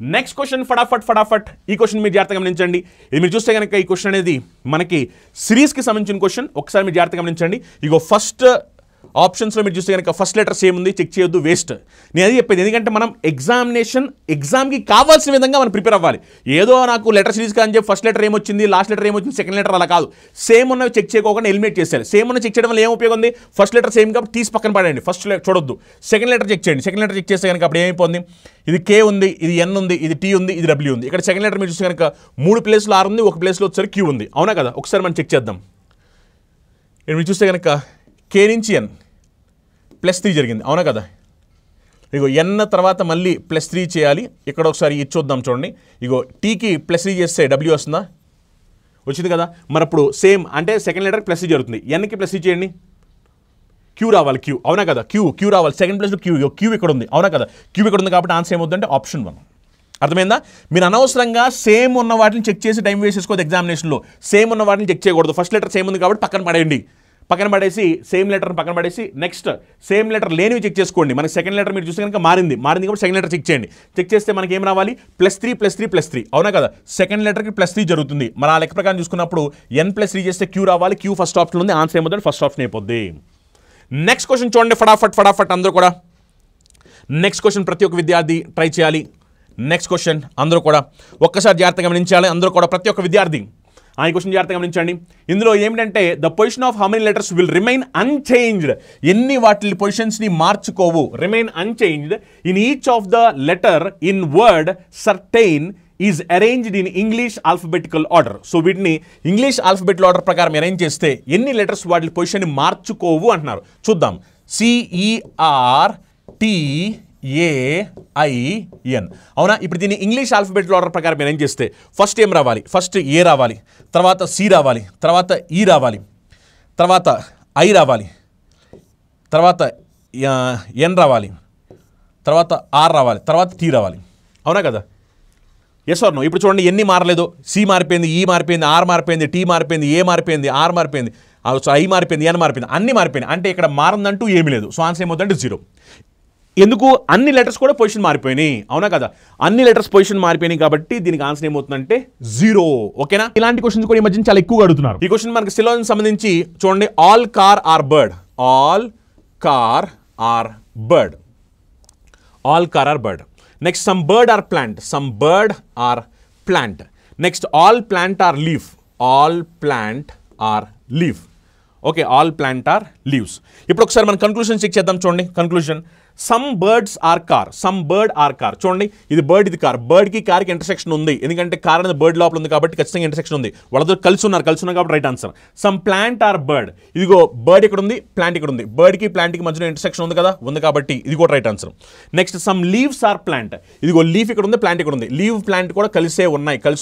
నెక్స్ట్ క్వశ్చన్ ఫటాఫట్. ఈ క్వశ్చన్ మీరు జాగ్రత్తగా గమనించండి. ఇది మీరు చూస్తే కనుక ఈ క్వశ్చన్ అనేది మనకి సిరీస్కి సంబంధించిన క్వశ్చన్. ఒకసారి మీరు జాగ్రత్తగా గమనించండి. ఇగో ఫస్ట్ ఆప్షన్స్లో మీరు చూస్తే కనుక ఫస్ట్ లెటర్స్ ఏముంది చెక్ చేయొద్దు, వేస్ట్. నేను అది చెప్పేది, ఎందుకంటే మనం ఎగ్జామ్కి కావాల్సిన విధంగా మనం ప్రిపేర్ అవ్వాలి. ఏదో నాకు లెటర్ సిరీస్ కానీ చెప్పి ఫస్ట్ లెటర్ ఏమొచ్చింది, లాస్ట్ లెటర్ ఏమొచ్చింది, సెకండ్ లెటర్ అలా కాదు. సేమ్ ఉన్నవి చెక్ చేయకోకుండా ఎలిమినేట్ చేసేయాలి. సేమ్ ఉన్న చెక్ చేయడం వల్ల ఏం ఉపయోగం ఉంది? ఫస్ట్ లెటర్ సేమ్ కాబట్టి తీసి పక్కన పడండి, ఫస్ట్ చూడొద్దు. సెకండ్ లెటర్ చెక్ చేయండి. సెకండ్ లెటర్ చెక్ చేస్తే కనుక అప్పుడు ఏమైపోతుంది? ఇది కే ఉంది, ఇది ఎన్ ఉంది, ఇది టీ ఉంది, ఇది డబ్ల్యూ ఉంది. ఇక్కడ సెకండ్ లెటర్ మీరు చూస్తే కనుక 3 ప్లేస్లో ఆర్ ఉంది, 1 ప్లేస్లో వచ్చేసరికి క్యూ ఉంది. అవునా కదా? ఒకసారి మనం చెక్ చేద్దాం. ఇక్కడ మీరు చూస్తే కనుక కే నుంచి ఎన్ +3 జరిగింది. అవునా కదా? ఇగో ఎన్ తర్వాత మళ్ళీ +3 చేయాలి. ఇక్కడ ఒకసారి ఇది చూద్దాం. చూడండి, ఇగో టీకి +3 చేస్తే డబ్ల్యూ వస్తుందా? వచ్చింది కదా? మరి అప్పుడు సేమ్ అంటే సెకండ్ లెటర్ +3 జరుగుతుంది. ఎన్కి +3 చేయండి, క్యూ రావాలి. క్యూ. అవునా కదా? క్యూ రావాలి. సెకండ్ ప్లేస్లో క్యూ ఇక్కడ ఉంది. అవునా కదా? క్యూ ఇక్కడ ఉంది కాబట్టి ఆన్సర్ ఏమవుతుందంటే ఆప్షన్ 1. అర్థమైందా? మీరు అనవసరంగా సేమ్ ఉన్న వాటిని చెక్ చేసి టైం వేస్ట్ చేసుకోవద్దు. ఎగ్జామినేషన్లో సేమ్ ఉన్న వాటిని చెక్ చేయకూడదు. ఫస్ట్ లెటర్ సేమ్ ఉంది కాబట్టి పక్కన పడేసి సేమ్ లెటర్ని పక్కన పడేసి నెక్స్ట్ సేమ్ లెటర్ లేనివి చెక్ చేసుకోండి. మనకి సెకండ్ లెటర్ మీరు చూస్తే కనుక మారింది కాబట్టి సెకండ్ లెటర్ చెక్ చేయండి. చెక్ చేస్తే మనకి ఏం రావాలి? +3. అవునా కదా? సెకండ్ లెటర్కి +3 జరుగుతుంది. మన ఆ లెక్క ప్రకారం చూసుకున్నప్పుడు n+3 చేస్తే క్యూ రావాలి. క్యూ ఫస్ట్ ఆప్షన్ ఉంది. ఆన్సర్ ఏమవుతుంది? ఫస్ట్ ఆప్షన్ అయిపోద్ది. నెక్స్ట్ క్వశ్చన్ చూడండి, ఫటాఫట్ అందరూ కూడా. నెక్స్ట్ క్వశ్చన్ ప్రతి ఒక్క విద్యార్థి ట్రై చేయాలి. నెక్స్ట్ క్వశ్చన్ అందరూ కూడా ఒక్కసారి జాగ్రత్తగా గమనించాలి. అందరూ కూడా ప్రతి ఒక్క విద్యార్థి ఈ క్వశ్చన్ జాగ్రత్తగా గమనించండి. ఇందులో ఏమిటంటే the position of how many letters will remain unchanged. ఎన్ని వాటి పొజిషన్స్ని మార్చుకోవు, remain unchanged in each of the letter in word certain is arranged in English alphabetical order. So వీటిని ఇంగ్లీష్ ఆల్ఫబెటికల్ ఆర్డర్ ప్రకారం అరేంజ్ చేస్తే ఎన్ని లెటర్స్ వాటి పొజిషన్ని మార్చుకోవు అంటున్నారు. చూద్దాం. CERTAIN. అవునా? ఇప్పుడు దీన్ని ఇంగ్లీష్ ఆల్ఫబెటికల్ ఆర్డర్ ప్రకారం అరేంజ్ చేస్తే ఫస్ట్ ఏం రావాలి? ఫస్ట్ ఏ రావాలి, తర్వాత సి రావాలి, తర్వాత ఈ రావాలి, తర్వాత ఐ రావాలి, తర్వాత ఎన్ రావాలి, తర్వాత ఆర్ రావాలి, తర్వాత టీ రావాలి. అవునా కదా? Yes or no? ఇప్పుడు చూడండి, ఎన్ని మారలేదు. సి మారిపోయింది, ఈ మారిపోయింది, ఆర్ మారిపోయింది, టీ మారిపోయింది, ఏ మారిపోయింది, ఆర్ మారిపోయింది, ఐ మారిపోయింది, ఎన్ మారిపోయింది, అన్ని మారిపోయింది. అంటే ఇక్కడ మారిందంటూ ఏమీ లేదు. సో ఆన్సర్ ఏమవుతుందంటే 0. ఎందుకు? అన్ని లెటర్స్ కూడా పొజిషన్ మారిపోయినాయి. అవునా కదా? అన్ని లెటర్స్ పొజిషన్ మారిపోయినాయి కాబట్టి దీనికి ఆన్సర్ ఏమవుతుందంటే 0. ఓకేనా? ఇలాంటి క్వశ్చన్స్ కూడా ఈ మధ్య చాలా ఎక్కువగా అడుగుతున్నారు. ఈ క్వశ్చన్ మనకి సిలోన్ సంబంధించి చూడండి. All car are bird. All car are bird. All car are bird. Next some bird are plant. Some bird are plant. Next all plant are leaf. All plant are leaf. Okay, all plant are leaves. ఇప్పుడు ఒకసారి మనం conclusion check చేద్దాం. చూడండి conclusion. Some birds are car, some bird are car. చూడండి ఇది bird ఇది car, బర్డ్కి కార్కి intersection ఉంది, ఎందుకంటే కార్ అనేది బర్డ్ లోపల ఉంది కాబట్టి ఖచ్చితంగా ఇంటర్సెక్షన్ ఉంది, వాళ్ళతో కలిసి ఉన్నారు కాబట్టి right answer. Some plant are bird, ఇదిగో బర్డ్ ఇక్కడ ఉంది, ప్లాంట్ ఇక్కడ ఉంది, బర్డ్కి ప్లాంట్కి మధ్యలో ఇంటర్సెక్షన్ ఉంది కదా, ఉంది కాబట్టి ఇది కూడా right answer. Next some leaves are plant, ఇదిగో లీఫ్ ఇక్కడ ఉంది, ప్లాంట్ ఇక్కడ ఉంది, లీవ్ ప్లాంట్ కూడా కలిసి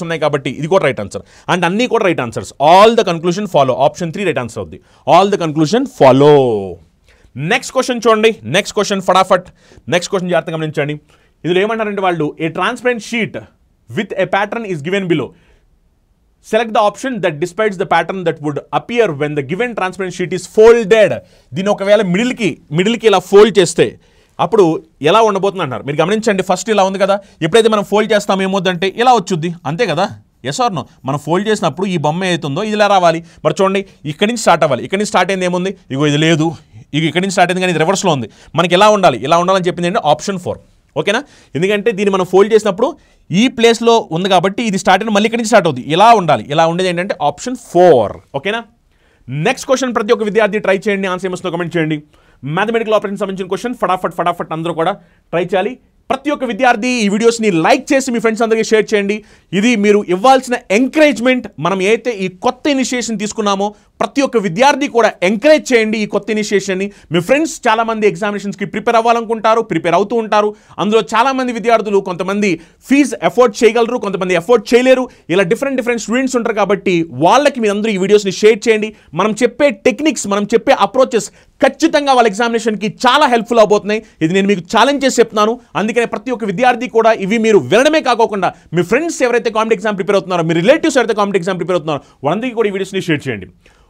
ఉన్నాయి కాబట్టి ఇది కూడా రైట్ ఆన్సర్. అండ్ అన్నీ కూడా right answers. All the conclusion follow, option 3 right answer అవుద్ది. All the conclusion follow. Next question చూడండి, నెక్స్ట్ క్వశ్చన్ ఫటాఫట్. నెక్స్ట్ క్వశ్చన్ జాగ్రత్తగా గమనించండి. ఇందులో ఏమంటారంటే వాళ్ళు, a transparent sheet with a pattern is given below, select the option that depicts the pattern that would appear when the given transparent sheet is folded. దీన్ని ఒకవేళ మిడిల్కి ఇలా ఫోల్డ్ చేస్తే అప్పుడు ఎలా ఉండబోతుంది అంటారు. మీరు గమనించండి, ఫస్ట్ ఇలా ఉంది కదా, ఎప్పుడైతే మనం ఫోల్డ్ చేస్తాం ఏమవుతుందంటే ఇలా వచ్చుద్ది, అంతే కదా, ఎస్ ఆర్ నో. మనం ఫోల్డ్ చేసినప్పుడు ఈ బొమ్మ ఏతుందో ఇది ఇలా రావాలి. మరి చూడండి ఇక్కడి నుంచి స్టార్ట్ అవ్వాలి, ఇక్కడి నుంచి స్టార్ట్ అయింది ఏముంది, ఇగో ఇది లేదు, ఇక్కడి నుంచి స్టార్ట్ అయింది కానీ ఇది రివర్స్లో ఉంది. మనకి ఎలా ఉండాలని చెప్పింది అంటే ఆప్షన్ 4, ఓకేనా. ఎందుకంటే దీన్ని మనం ఫోల్డ్ చేసినప్పుడు ఈ ప్లేస్లో ఉంది కాబట్టి ఇది స్టార్ట్ అయిన మళ్ళీ ఇక్కడి నుంచి స్టార్ట్ అవుతుంది, ఇలా ఉండాలి. ఇలా ఉండేది ఏంటంటే ఆప్షన్ 4, ఓకేనా. నెక్స్ట్ క్వశ్చన్ ప్రతి ఒక్క విద్యార్థి ట్రై చేయండి, ఆన్సర్ ఏమొస్తుందో కమెంట్ చేయండి. మ్యాథమెటికల్ ఆపరేషన్ సంబంధించిన క్వశ్చన్ ఫటాఫట్ అందరూ కూడా ట్రై చేయాలి. ప్రతి ఒక్క విద్యార్థి ఈ వీడియోస్ని లైక్ చేసి మీ ఫ్రెండ్స్ అందరికీ షేర్ చేయండి. ఇది మీరు ఇవ్వాల్సిన ఎంకరేజ్మెంట్. మనం ఏదైతే ఈ కొత్త ఇనిషియేషన్ తీసుకున్నామో ప్రతి ఒక్క విద్యార్థి కూడా ఎంకరేజ్ చేయండి ఈ కొత్త ఇనిషియేషన్ని. మీ ఫ్రెండ్స్ చాలామంది ఎగ్జామినేషన్స్కి ప్రిపేర్ అవ్వాలనుకుంటారు, ప్రిపేర్ అవుతూ ఉంటారు. అందులో చాలామంది విద్యార్థులు కొంతమంది ఫీజు ఎఫోర్డ్ చేయగలరు, కొంతమంది ఎఫోర్డ్ చేయలేరు. ఇలా డిఫరెంట్ స్టూడెంట్స్ ఉంటారు కాబట్టి వాళ్ళకి మీరు అందరూ ఈ వీడియోస్ని షేర్ చేయండి. మనం చెప్పే టెక్నిక్స్, మనం చెప్పే అప్రోచెస్ ఖచ్చితంగా వాళ్ళ ఎగ్జామినేషన్కి చాలా హెల్ప్ఫుల్ అవబోతున్నాయి. ఇది నేను మీకు ఛాలెంజ్ చేసి చెప్తున్నాను. అందుకనే ప్రతి ఒక్క విద్యార్థి కూడా ఇవి మీరు వినడమే కాకుండా మీ ఫ్రెండ్స్ ఎవరైతే కాంపిటేటివ్ ఎగ్జామ్ ప్రిపేర్ అవుతున్నారో, మీ రిలేటివ్స్ ఎవరైతే కాంపిటేటివ్ ఎగ్జామ్ ప్రిపేర్ అవుతున్నారో వాళ్ళందరికీ కూడా ఈ వీడియోస్ని షేర్ చేయండి.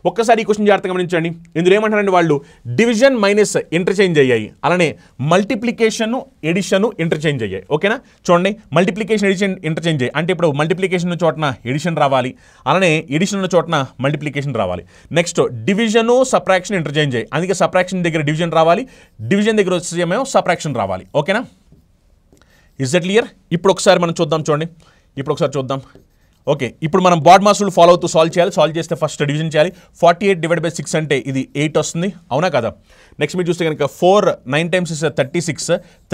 ఒక్కసారి ఈ క్వశ్చన్ జాగ్రత్తగా గమనించండి. ఇందులో ఏమంటారంటే వాళ్ళు డివిజన్ మైనస్ ఇంటర్చేంజ్ అయ్యాయి, అలానే మల్టిప్లికేషన్ ఎడిషన్ ఇంటర్చేంజ్ అయ్యాయి, ఓకేనా. చూడండి మల్టిప్లికేషన్ ఎడిషన్ ఇంటర్చేంజ్ అయ్యాయి అంటే ఇప్పుడు మల్టిప్లికేషన్ ఉన్న చోటన ఎడిషన్ రావాలి, అలానే ఎడిషన్ ఉన్న చోటన మల్టిప్లికేషన్ రావాలి. నెక్స్ట్ డివిజన్ సబ్ట్రాక్షన్ ఇంటర్చేంజ్ అయ్యాయి, అందుకే సబ్ట్రాక్షన్ దగ్గర డివిజన్ రావాలి, డివిజన్ దగ్గర వచ్చేమో సబ్ట్రాక్షన్ రావాలి, ఓకేనా. Is that clear? ఇప్పుడు ఒకసారి మనం చూద్దాం. ఓకే, ఇప్పుడు మనం బాడ్ మాస్ రూల్ ఫాలో అవుతూ సాల్వ్ చేయాలి. సాల్వ్ చేస్తే ఫస్ట్ డివిజన్ చేయాలి. 48 డివైడ్ బై 6 అంటే ఇది 8 వస్తుంది, అవునా కదా. నెక్స్ట్ మీరు చూస్తే కనుక 4 9 టైమ్స్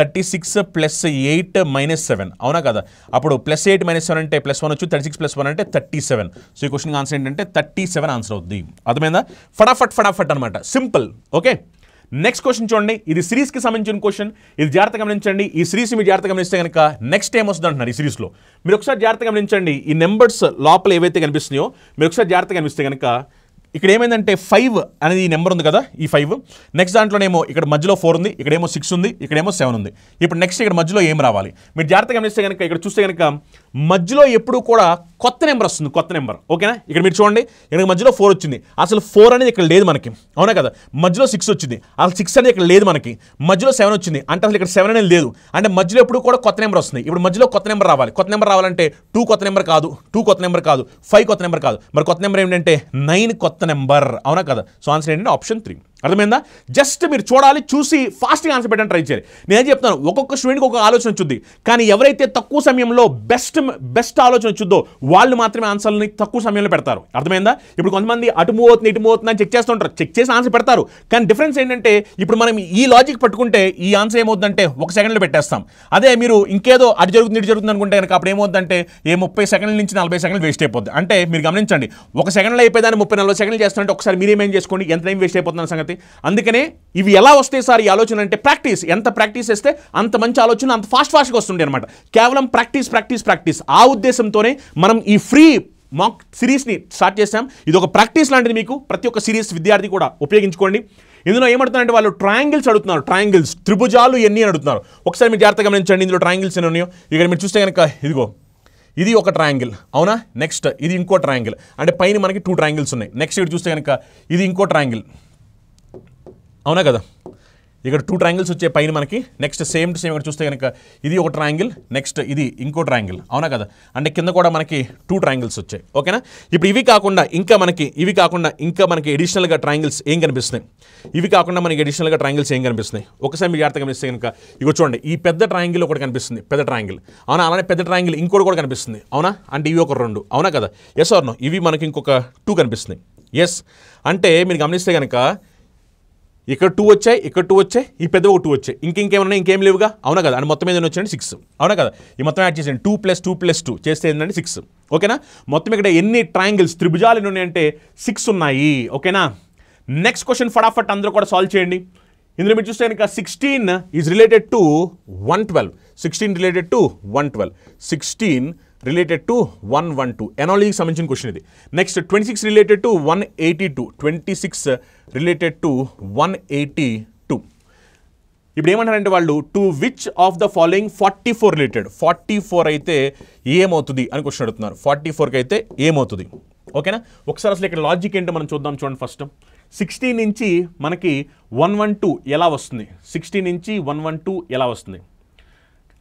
36 ప్లస్ 8 మైనస్ 7, అవునా కదా. అప్పుడు ప్లస్ 8 మైనస్ 7 అంటే ప్లస్ 1 వచ్చి 36 ప్లస్ 1 అంటే 37. సో ఈ క్వశ్చన్ ఆన్సర్ ఏంటంటే 37 ఆన్సర్ అవుతుంది. అర్థమైందా? ఫటాఫట్ అనమాట, సింపుల్, ఓకే. నెక్స్ట్ క్వశ్చన్ చూడండి, ఇది సిరీస్కి సంబంధించిన క్వశ్చన్. ఇది జాగ్రత్తగా గమనించండి. ఈ సిరీస్ మీరు జాగ్రత్తగా గమనిస్తే కనుక నెక్స్ట్ ఏం వస్తుంది అంటున్నారు ఈ సిరీస్లో. మీరు ఒకసారి జాగ్రత్తగా గమనించండి. ఈ నెంబర్స్ లోపల ఏవైతే కనిపిస్తున్నాయో మీరు ఒకసారి జాగ్రత్తగా గమనిస్తే కనుక ఇక్కడ ఏమైందంటే 5 అనేది ఈ నెంబర్ ఉంది కదా, ఈ 5. నెక్స్ట్ దాంట్లోనేమో ఇక్కడ మధ్యలో 4 ఉంది, ఇక్కడేమో 6 ఉంది, ఇక్కడేమో 7 ఉంది. ఇప్పుడు నెక్స్ట్ ఇక్కడ మధ్యలో ఏం రావాలి? మీరు జాగ్రత్తగా గమనిస్తే కనుక ఇక్కడ చూస్తే కనుక మధ్యలో ఎప్పుడు కూడా కొత్త నెంబర్ వస్తుంది, కొత్త నెంబర్, ఓకేనా. ఇక్కడ మీరు చూడండి, ఇక్కడ మధ్యలో 4 వచ్చింది, అసలు 4 అనేది ఇక్కడ లేదు మనకి, అవునా కదా. మధ్యలో 6 వచ్చింది, అసలు 6 అనేది ఇక్కడ లేదు మనకి. మధ్యలో 7 వచ్చింది అంటే అసలు ఇక్కడ 7 అనేది లేదు. అంటే మధ్యలో ఎప్పుడు కూడా కొత్త నెంబర్ వస్తుంది. ఇప్పుడు మధ్యలో కొత్త నెంబర్ రావాలి. కొత్త నెంబర్ రావాలంటే 2 కొత్త నెంబర్ కాదు, 5 కొత్త నెంబర్ కాదు. మరి కొత్త నెంబర్ ఏంటంటే 9 కొత్త నెంబర్, అవునా కదా. సో ఆన్సర్ ఏంటంటే ఆప్షన్ 3. అర్థమైందా? జస్ట్ మీరు చూడాలి, చూసి ఫాస్ట్గా ఆన్సర్ పెట్టడానికి ట్రై చేయాలి. నేనేం చెప్తాను, ఒక్కొక్క స్టూడెంట్కి ఒక ఆలోచన వచ్చుద్ది, కానీ ఎవరైతే తక్కువ సమయంలో బెస్ట్ ఆలోచన వచ్చుద్దో వాళ్ళు మాత్రమే ఆన్సర్ని తక్కువ సమయంలో పెడతారు. అర్థమైందా? ఇప్పుడు కొంతమంది అటు మూవ్ అవుతుంది అని చెక్ చేస్తుంటారు, చెక్ చేసి ఆన్సర్ పెడతారు. కానీ డిఫరెన్స్ ఏంటంటే ఇప్పుడు మనం ఈ లాజిక్ పట్టుకుంటే ఈ ఆన్సర్ ఏమవుతుందంటే 1 సెకండ్లో పెట్టేస్తాం. అదే మీరు ఇంకేదో అటు జరుగుతుంది అనుకుంటే కనుక అప్పుడు ఏమవుతుందంటే 30 సెకండ్ల నుంచి 40 సెకండ్లు వేస్ట్ అయిపోద్ది. అంటే మీరు గమనించండి, 1 సెకండ్లో అయిపోయేదాన్ని 30-40 సెకండ్లు చేస్తారంటే ఒకసారి మీరేమేం చేసుకోండి, ఎంత టైం వేస్ట్ అయిపోతున్న సంగతి. అందుకనే ఇవి ఎలా వస్తాయి సార్ ఈ ఆలోచన అంటే ప్రాక్టీస్. ఎంత ప్రాక్టీస్ చేస్తే అంత మంచి ఆలోచన అంత ఫాస్ట్గా వస్తుండే అనమాట. కేవలం ప్రాక్టీస్. ఆ ఉద్దేశంతోనే మనం ఈ ఫ్రీ మాక్ సిరీస్ని స్టార్ట్ చేసాం. ఇది ఒక ప్రాక్టీస్ లాంటిది. మీకు ప్రతి ఒక్క సిరీస్ విద్యార్థి కూడా ఉపయోగించుకోండి. ఇందులో ఏమడుతున్నారంటే వాళ్ళు ట్రయాంగిల్స్ అడుగుతున్నారు. ట్రయాంగిల్స్, త్రిభుజాలు ఎన్ని అని అడుగుతున్నారు. ఒకసారి మీరు జాగ్రత్తగా గమనించండి. ఇందులో ట్రయాంగిల్స్ ఎన్ని ఉన్నాయో ఇక్కడ మీరు చూస్తే కనుక ఇదిగో ఇది ఒక ట్రయాంగిల్, అవునా. నెక్స్ట్ ఇది ఇంకో ట్రయాంగిల్, అంటే పైన మనకి 2 ట్రయాంగిల్స్ ఉన్నాయి. నెక్స్ట్ ఇక్కడ చూస్తే కనుక ఇది ఇంకో ట్రయాంగిల్, అవునా కదా. ఇక్కడ 2 ట్రయాంగిల్స్ వచ్చే పైన మనకి. నెక్స్ట్ సేమ్ టు సేమ్ ఇక్కడ చూస్తే కనుక ఇది ఒక ట్రయాంగిల్, నెక్స్ట్ ఇది ఇంకో ట్రయాంగిల్, అవునా కదా. అంటే కింద కూడా మనకి 2 ట్రయాంగిల్స్ వచ్చాయి, ఓకేనా. ఇప్పుడు ఇవి కాకుండా ఇంకా మనకి ఎడిషనల్గా ట్రయాంగిల్స్ ఏం కనిపిస్తున్నాయి? ఒకసారి మీరు జాగ్రత్తగా గమనిస్తే కనుక ఇగో చూడండి, ఈ పెద్ద ట్రయాంగిల్ ఒకటి కనిపిస్తుంది, పెద్ద ట్రయాంగిల్, అవునా. అలానే పెద్ద ట్రయాంగిల్ ఇంకోటి కూడా కనిపిస్తుంది, అవునా. అంటే ఇవి ఒక 2, అవునా కదా. Yes or no? ఇవి మనకి ఇంకొక 2 కనిపిస్తున్నాయి. ఎస్ అంటే మీరు గమనిస్తే కనుక ఇక్కడ 2 వచ్చాయి, ఇక్కడ 2 వచ్చాయి, ఈ పెద్ద ఒక 2 వచ్చాయి, ఇంకేమన్నా ఇంకేం లేవుగా, అవునా కదా. అని మొత్తం మీద వచ్చాయండి 6, అవునా కదా. ఈ మొత్తం యాడ్ చేసేయండి 2 + 2 + 2 చేస్తే ఏంటంటే 6, ఓకేనా. మొత్తం ఇక్కడ ఎన్ని ట్రయాంగిల్స్ త్రిభుజాలు ఎన్ని ఉన్నాయంటే 6 ఉన్నాయి, ఓకేనా. నెక్స్ట్ క్వశ్చన్ ఫటాఫట్ అందరూ కూడా సాల్వ్ చేయండి. ఇందులో మీరు చూస్తే కనుక 16 is related to 112, 16 related to 112, 16 related to 112 ఎనాలజీకి సంబంధించిన క్వశ్చన్ ఇది. Next 26 related to 182, 26 related to 182. ఇప్పుడు ఏమంటారంటే వాళ్ళు to which of the following 44 related, 44 అయితే ఏమవుతుంది అని క్వశ్చన్ అడుగుతున్నారు. 44కి అయితే ఏమవుతుంది, ఓకేనా. ఒకసారి అసలు ఇక్కడ లాజిక్ ఏంటో మనం చూద్దాం. చూడండి, ఫస్ట్ 16 నుంచి మనకి 112 ఎలా వస్తుంది, 16 నుంచి 112 ఎలా వస్తుంది,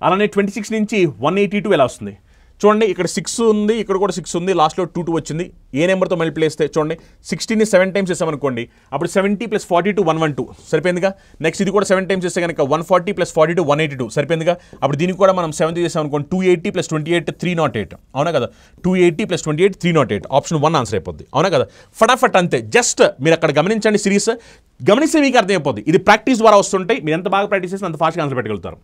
అలానే 26 నుంచి 182 ఎలా వస్తుంది. చూడండి, ఇక్కడ 6 ఉంది, ఇక్కడ కూడా 6 ఉంది, లాస్ట్లో 2 వచ్చింది. ఏ నెంబర్తో మల్టిప్లై చేస్తే చూడండి 16ని 7 టైమ్స్ చేసామనుకోండి, అప్పుడు 70 + 42 112 సరిపోయిందిగా. నెక్స్ట్ ఇది కూడా 7 టైమ్స్ చేస్తే కనుక 140 + 42 182 సరిపోయిందిగా. అప్పుడు దీనికి కూడా మనం 7 చేసామనుకోండి 280 + 28 308, అవునా కదా. 280 + 28 308 ఆప్షన్ 1 ఆన్సర్ అయిపోద్ది, అవునా కదా. ఫటాఫట్ అంతే. జస్ట్ మీరు అక్కడ గమనించండి, సిరీస్ గమనిస్తే మీకు అర్థమైపోద్ది. ఇది ప్రాక్టీస్ ద్వారా వస్తుంటాయి, మీరు ఎంత బాగా ప్రాక్టీస్ చేస్తే అంత ఫాస్ట్గా ఆన్సర్ పెట్టగలుగుతారు.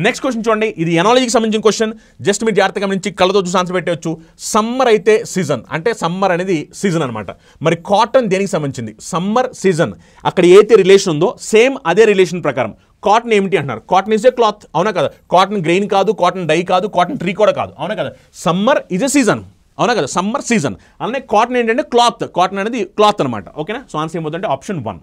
నెక్స్ట్ క్వశ్చన్ చూడండి, ఇది ఎనాలజీకి సంబంధించిన క్వశ్చన్. జస్ట్ మీరు జాగ్రత్తగా గమనించి కళ్ళతో చూసి ఆన్సర్ పెట్టవచ్చు. సమ్మర్ అయితే సీజన్, అంటే సమ్మర్ అనేది సీజన్ అనమాట. మరి కాటన్ దేనికి సంబంధించింది, సమ్మర్ సీజన్. అక్కడ ఏదైతే రిలేషన్ ఉందో సేమ్ అదే రిలేషన్ ప్రకారం కాటన్ ఏమిటి అంటున్నారు. కాటన్ ఈజ్ ఏ క్లాత్, అవునా కదా. కాటన్ గ్రెయిన్ కాదు, కాటన్ డై కాదు, కాటన్ ట్రీ కూడా కాదు, అవునా కదా. సమ్మర్ ఈజ్ ఏ సీజన్, అవునా కదా. సమ్మర్ సీజన్ అలానే కాటన్ ఏంటంటే క్లాత్, కాటన్ అనేది క్లాత్ అనమాట, ఓకేనా. సో ఆన్సర్ ఏమవుతుందంటే ఆప్షన్ 1.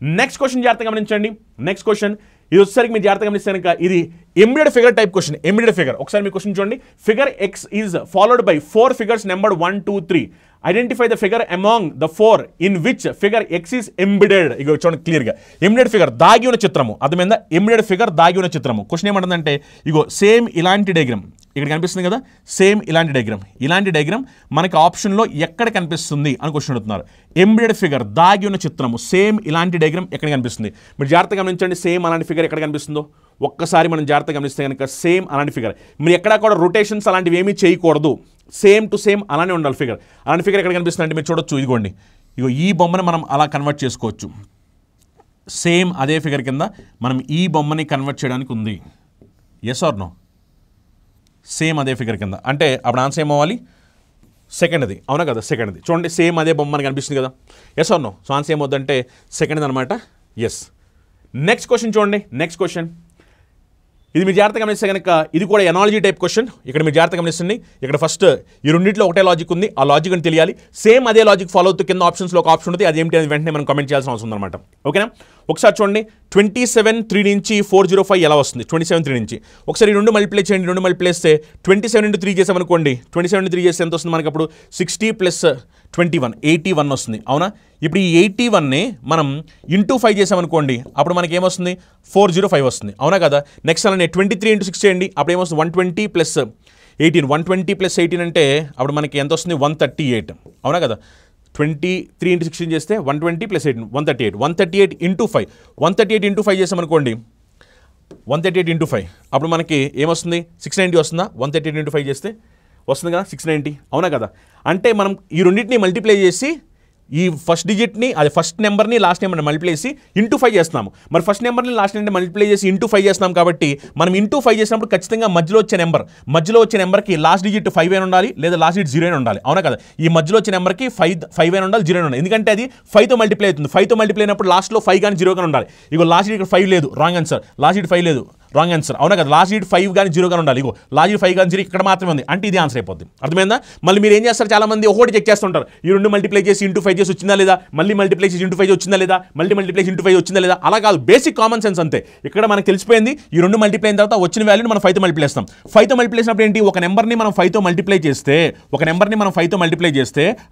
నెక్స్ట్ క్వశ్చన్ జాగ్రత్తగా గమనించండి. నెక్స్ట్ క్వశ్చన్ ఇది వచ్చేసరికి మీరు జాగ్రత్తగా గమనిస్తే కనుక ఇది embedded figure type question. Embedded figure ఒకసారి మీ క్వశ్చన్ చూడండి. Figure X is followed by 4 figures numbered 1 2 3. Identify the figure among the 4 in which figure X is embedded. ఇక చూడండి క్లియర్గా, ఎంబెడెడ్ ఫిగర్ దాగి ఉన్న చిత్రము, అర్థమైందా. ఎంబెడెడ్ ఫిగర్ దాగి ఉన్న చిత్రము. క్వశ్చన్ ఏమంటుందంటే ఇగో సేమ్ ఇలాంటి డయాగ్రామ్ ఇక్కడ కనిపిస్తుంది కదా, సేమ్ ఇలాంటి డయాగ్రామ్, ఇలాంటి డయాగ్రామ్ మనకి ఆప్షన్లో ఎక్కడ కనిపిస్తుంది అని క్వశ్చన్ అడుగుతున్నారు. ఎంబెడెడ్ ఫిగర్ దాగి ఉన్న చిత్రము, సేమ్ ఇలాంటి డయాగ్రామ్ ఎక్కడ కనిపిస్తుంది. మీరు జాగ్రత్తగా గమనించండి, సేమ్ అలాంటి ఫిగర్ ఎక్కడ కనిపిస్తుందో ఒక్కసారి మనం జాగ్రత్తగా గమనిస్తే కనుక సేమ్ అలాంటి ఫిగర్. మీరు ఎక్కడ కూడా రొటేషన్స్ అలాంటివి ఏమీ చేయకూడదు, సేమ్ టు సేమ్ అలానే ఉండాలి ఫిగర్. అలాంటి ఫిగర్ ఎక్కడ కనిపిస్తుంది అంటే మీరు చూడొచ్చు, ఇదిగోండి, ఇగో ఈ బొమ్మను మనం అలా కన్వర్ట్ చేసుకోవచ్చు. సేమ్ అదే ఫిగర్ కింద మనం ఈ బొమ్మని కన్వర్ట్ చేయడానికి ఉంది. Yes or no? సేమ్ అదే ఫిగర్ కింద అంటే అప్పుడు ఆన్సర్ ఏమవ్వాలి, సెకండ్ అది, అవునా కదా. సెకండ్ అది చూడండి, సేమ్ అదే బొమ్మ మనకు కనిపిస్తుంది కదా. Yes or no? So answer ఏమవుతుందంటే సెకండ్ అనమాట. ఎస్. నెక్స్ట్ క్వశ్చన్ చూడండి. నెక్స్ట్ క్వశ్చన్ ఇది మీరు జాగ్రత్తగా గమనిస్తే కనుక ఇది కూడా ఎనాలజీ టైప్ క్వశ్చన్. ఇక్కడ మీరు జాగ్రత్తగా గమనిస్తుంది, ఇక్కడ ఫస్ట్ ఈ రెండింటిలో ఒకటే లాజిక్ ఉంది, ఆ లాజిక్ అని తెలియాలి. సేమ్ అదే లాజిక్ ఫాలో అవుతూ కింద ఆప్షన్స్లో ఒక ఆప్షన్ ఉంది, అది ఏమిటి అనేది వెంటనే మనం కామెంట్ చేయాల్సిన అవసరం ఉందన్నమాట, ఓకేనా. ఒకసారి చూడండి 27 3 నుంచి 405 ఎలా వస్తుంది. 27 3 నుంచి ఒకసారి 2 మల్టిప్లై చేయండి. 2 మల్టిప్లై చేస్తే 27 × 3 చేసామనుకోండి, 27 × 3 చేస్తే ఎంత వస్తుంది మనకి అప్పుడు 60 + 21 81 వస్తుంది, అవునా. ఇప్పుడు ఈ 81ని మనం ఇంటూ 5 చేసామనుకోండి, అప్పుడు మనకి ఏమొస్తుంది 405 వస్తుంది, అవునా కదా. నెక్స్ట్ అలానే 23 × 6 చేయండి, అప్పుడు ఏమొస్తుంది 120 + 18, 120 + 18 అంటే అప్పుడు మనకి ఎంత వస్తుంది 138, అవునా కదా. 23 × 16 చేస్తే 120 + 18 138, 138 × 5, 138 × 5 చేసామనుకోండి, 138 × 5 అప్పుడు మనకి ఏమొస్తుంది 690 వస్తుందా. 138 × 5 చేస్తే వస్తుంది కదా 690, అవునా కదా. అంటే మనం ఈ రెండింటిని మల్టిప్లై చేసి ఈ ఫస్ట్ డిజిట్ని, అది ఫస్ట్ నెంబర్ని లాస్ట్ నెంబర్ని మల్టిప్లై చేసి ఇంటూ 5 చేస్తున్నాము. మరి ఫస్ట్ నెంబర్ని లాస్ట్ నెంబర్ మల్టిప్లై చేసి ఇంటూ 5 చేస్తున్నాం కాబట్టి మనం ఇంటూ 5 చేసినప్పుడు ఖచ్చితంగా మధ్యలో వచ్చే నెంబర్కి లాస్ట్ డిజిట్ 5 అయినా ఉండాలి, లేదా లాస్ట్ డిజిట్ 0 అయినా ఉండాలి, అవునా కదా. ఈ మధ్యలో వచ్చే నెంబర్కి 5 అయినా ఉండాలి, 0 అయినా ఉండాలి, ఎందుకంటే అది 5తో మల్టిప్లై అవుతుంది. 5తో మల్టిప్లై అయినప్పుడు లాస్ట్లో 5 కానీ 0 కానీ ఉండాలి. ఇగో లాస్ట్ డిజిట్ 5 లేదు, రాంగ్ ఆన్సర్. లాస్ట్ డిజిట్ 5 లేదు, రాంగ్ ఆన్సర్, అవునా కదా. లాస్ట్ డిజిట్ 5 కానీ 0 కానీ ఉండాలి. ఇగో లాస్ట్ డిజిట్ 5 కానీ 0 ఇక్కడ మాత్రమే ఉంది, అంటే ఇది ఆన్సర్ అయిపోద్ది, అర్థమైందా. మళ్ళీ మీరు ఏం చేస్తారు, చాలా మంది ఒకటి చెక్ చేస్తుంటారు, ఈ 2 మల్టిప్లై చేసి ఇంటూ 5 చేసి వచ్చిందా లేదా, మళ్ళీ మల్టిప్లై చేసి ఇంటూ 5 వచ్చిందా లేదా, మళ్ళీ మల్టిప్లై చేసి ఇంటూ 5 వచ్చిందా లేదా, అలా కాదు. బేసిక్ కామన్ సెన్స్ అంతే. ఇక్కడ మనకు తెలిసిపోయింది, ఈ 2 మల్టిప్లై అయిన తర్వాత వచ్చిన వాల్యూని మనం 5తో మల్టిప్లై చేస్తాం. 5తో మల్టిప్లై చేసినప్పుడు ఏంటి, ఒక నెంబర్ని మనం 5తో మల్టిప్లై చేస్తే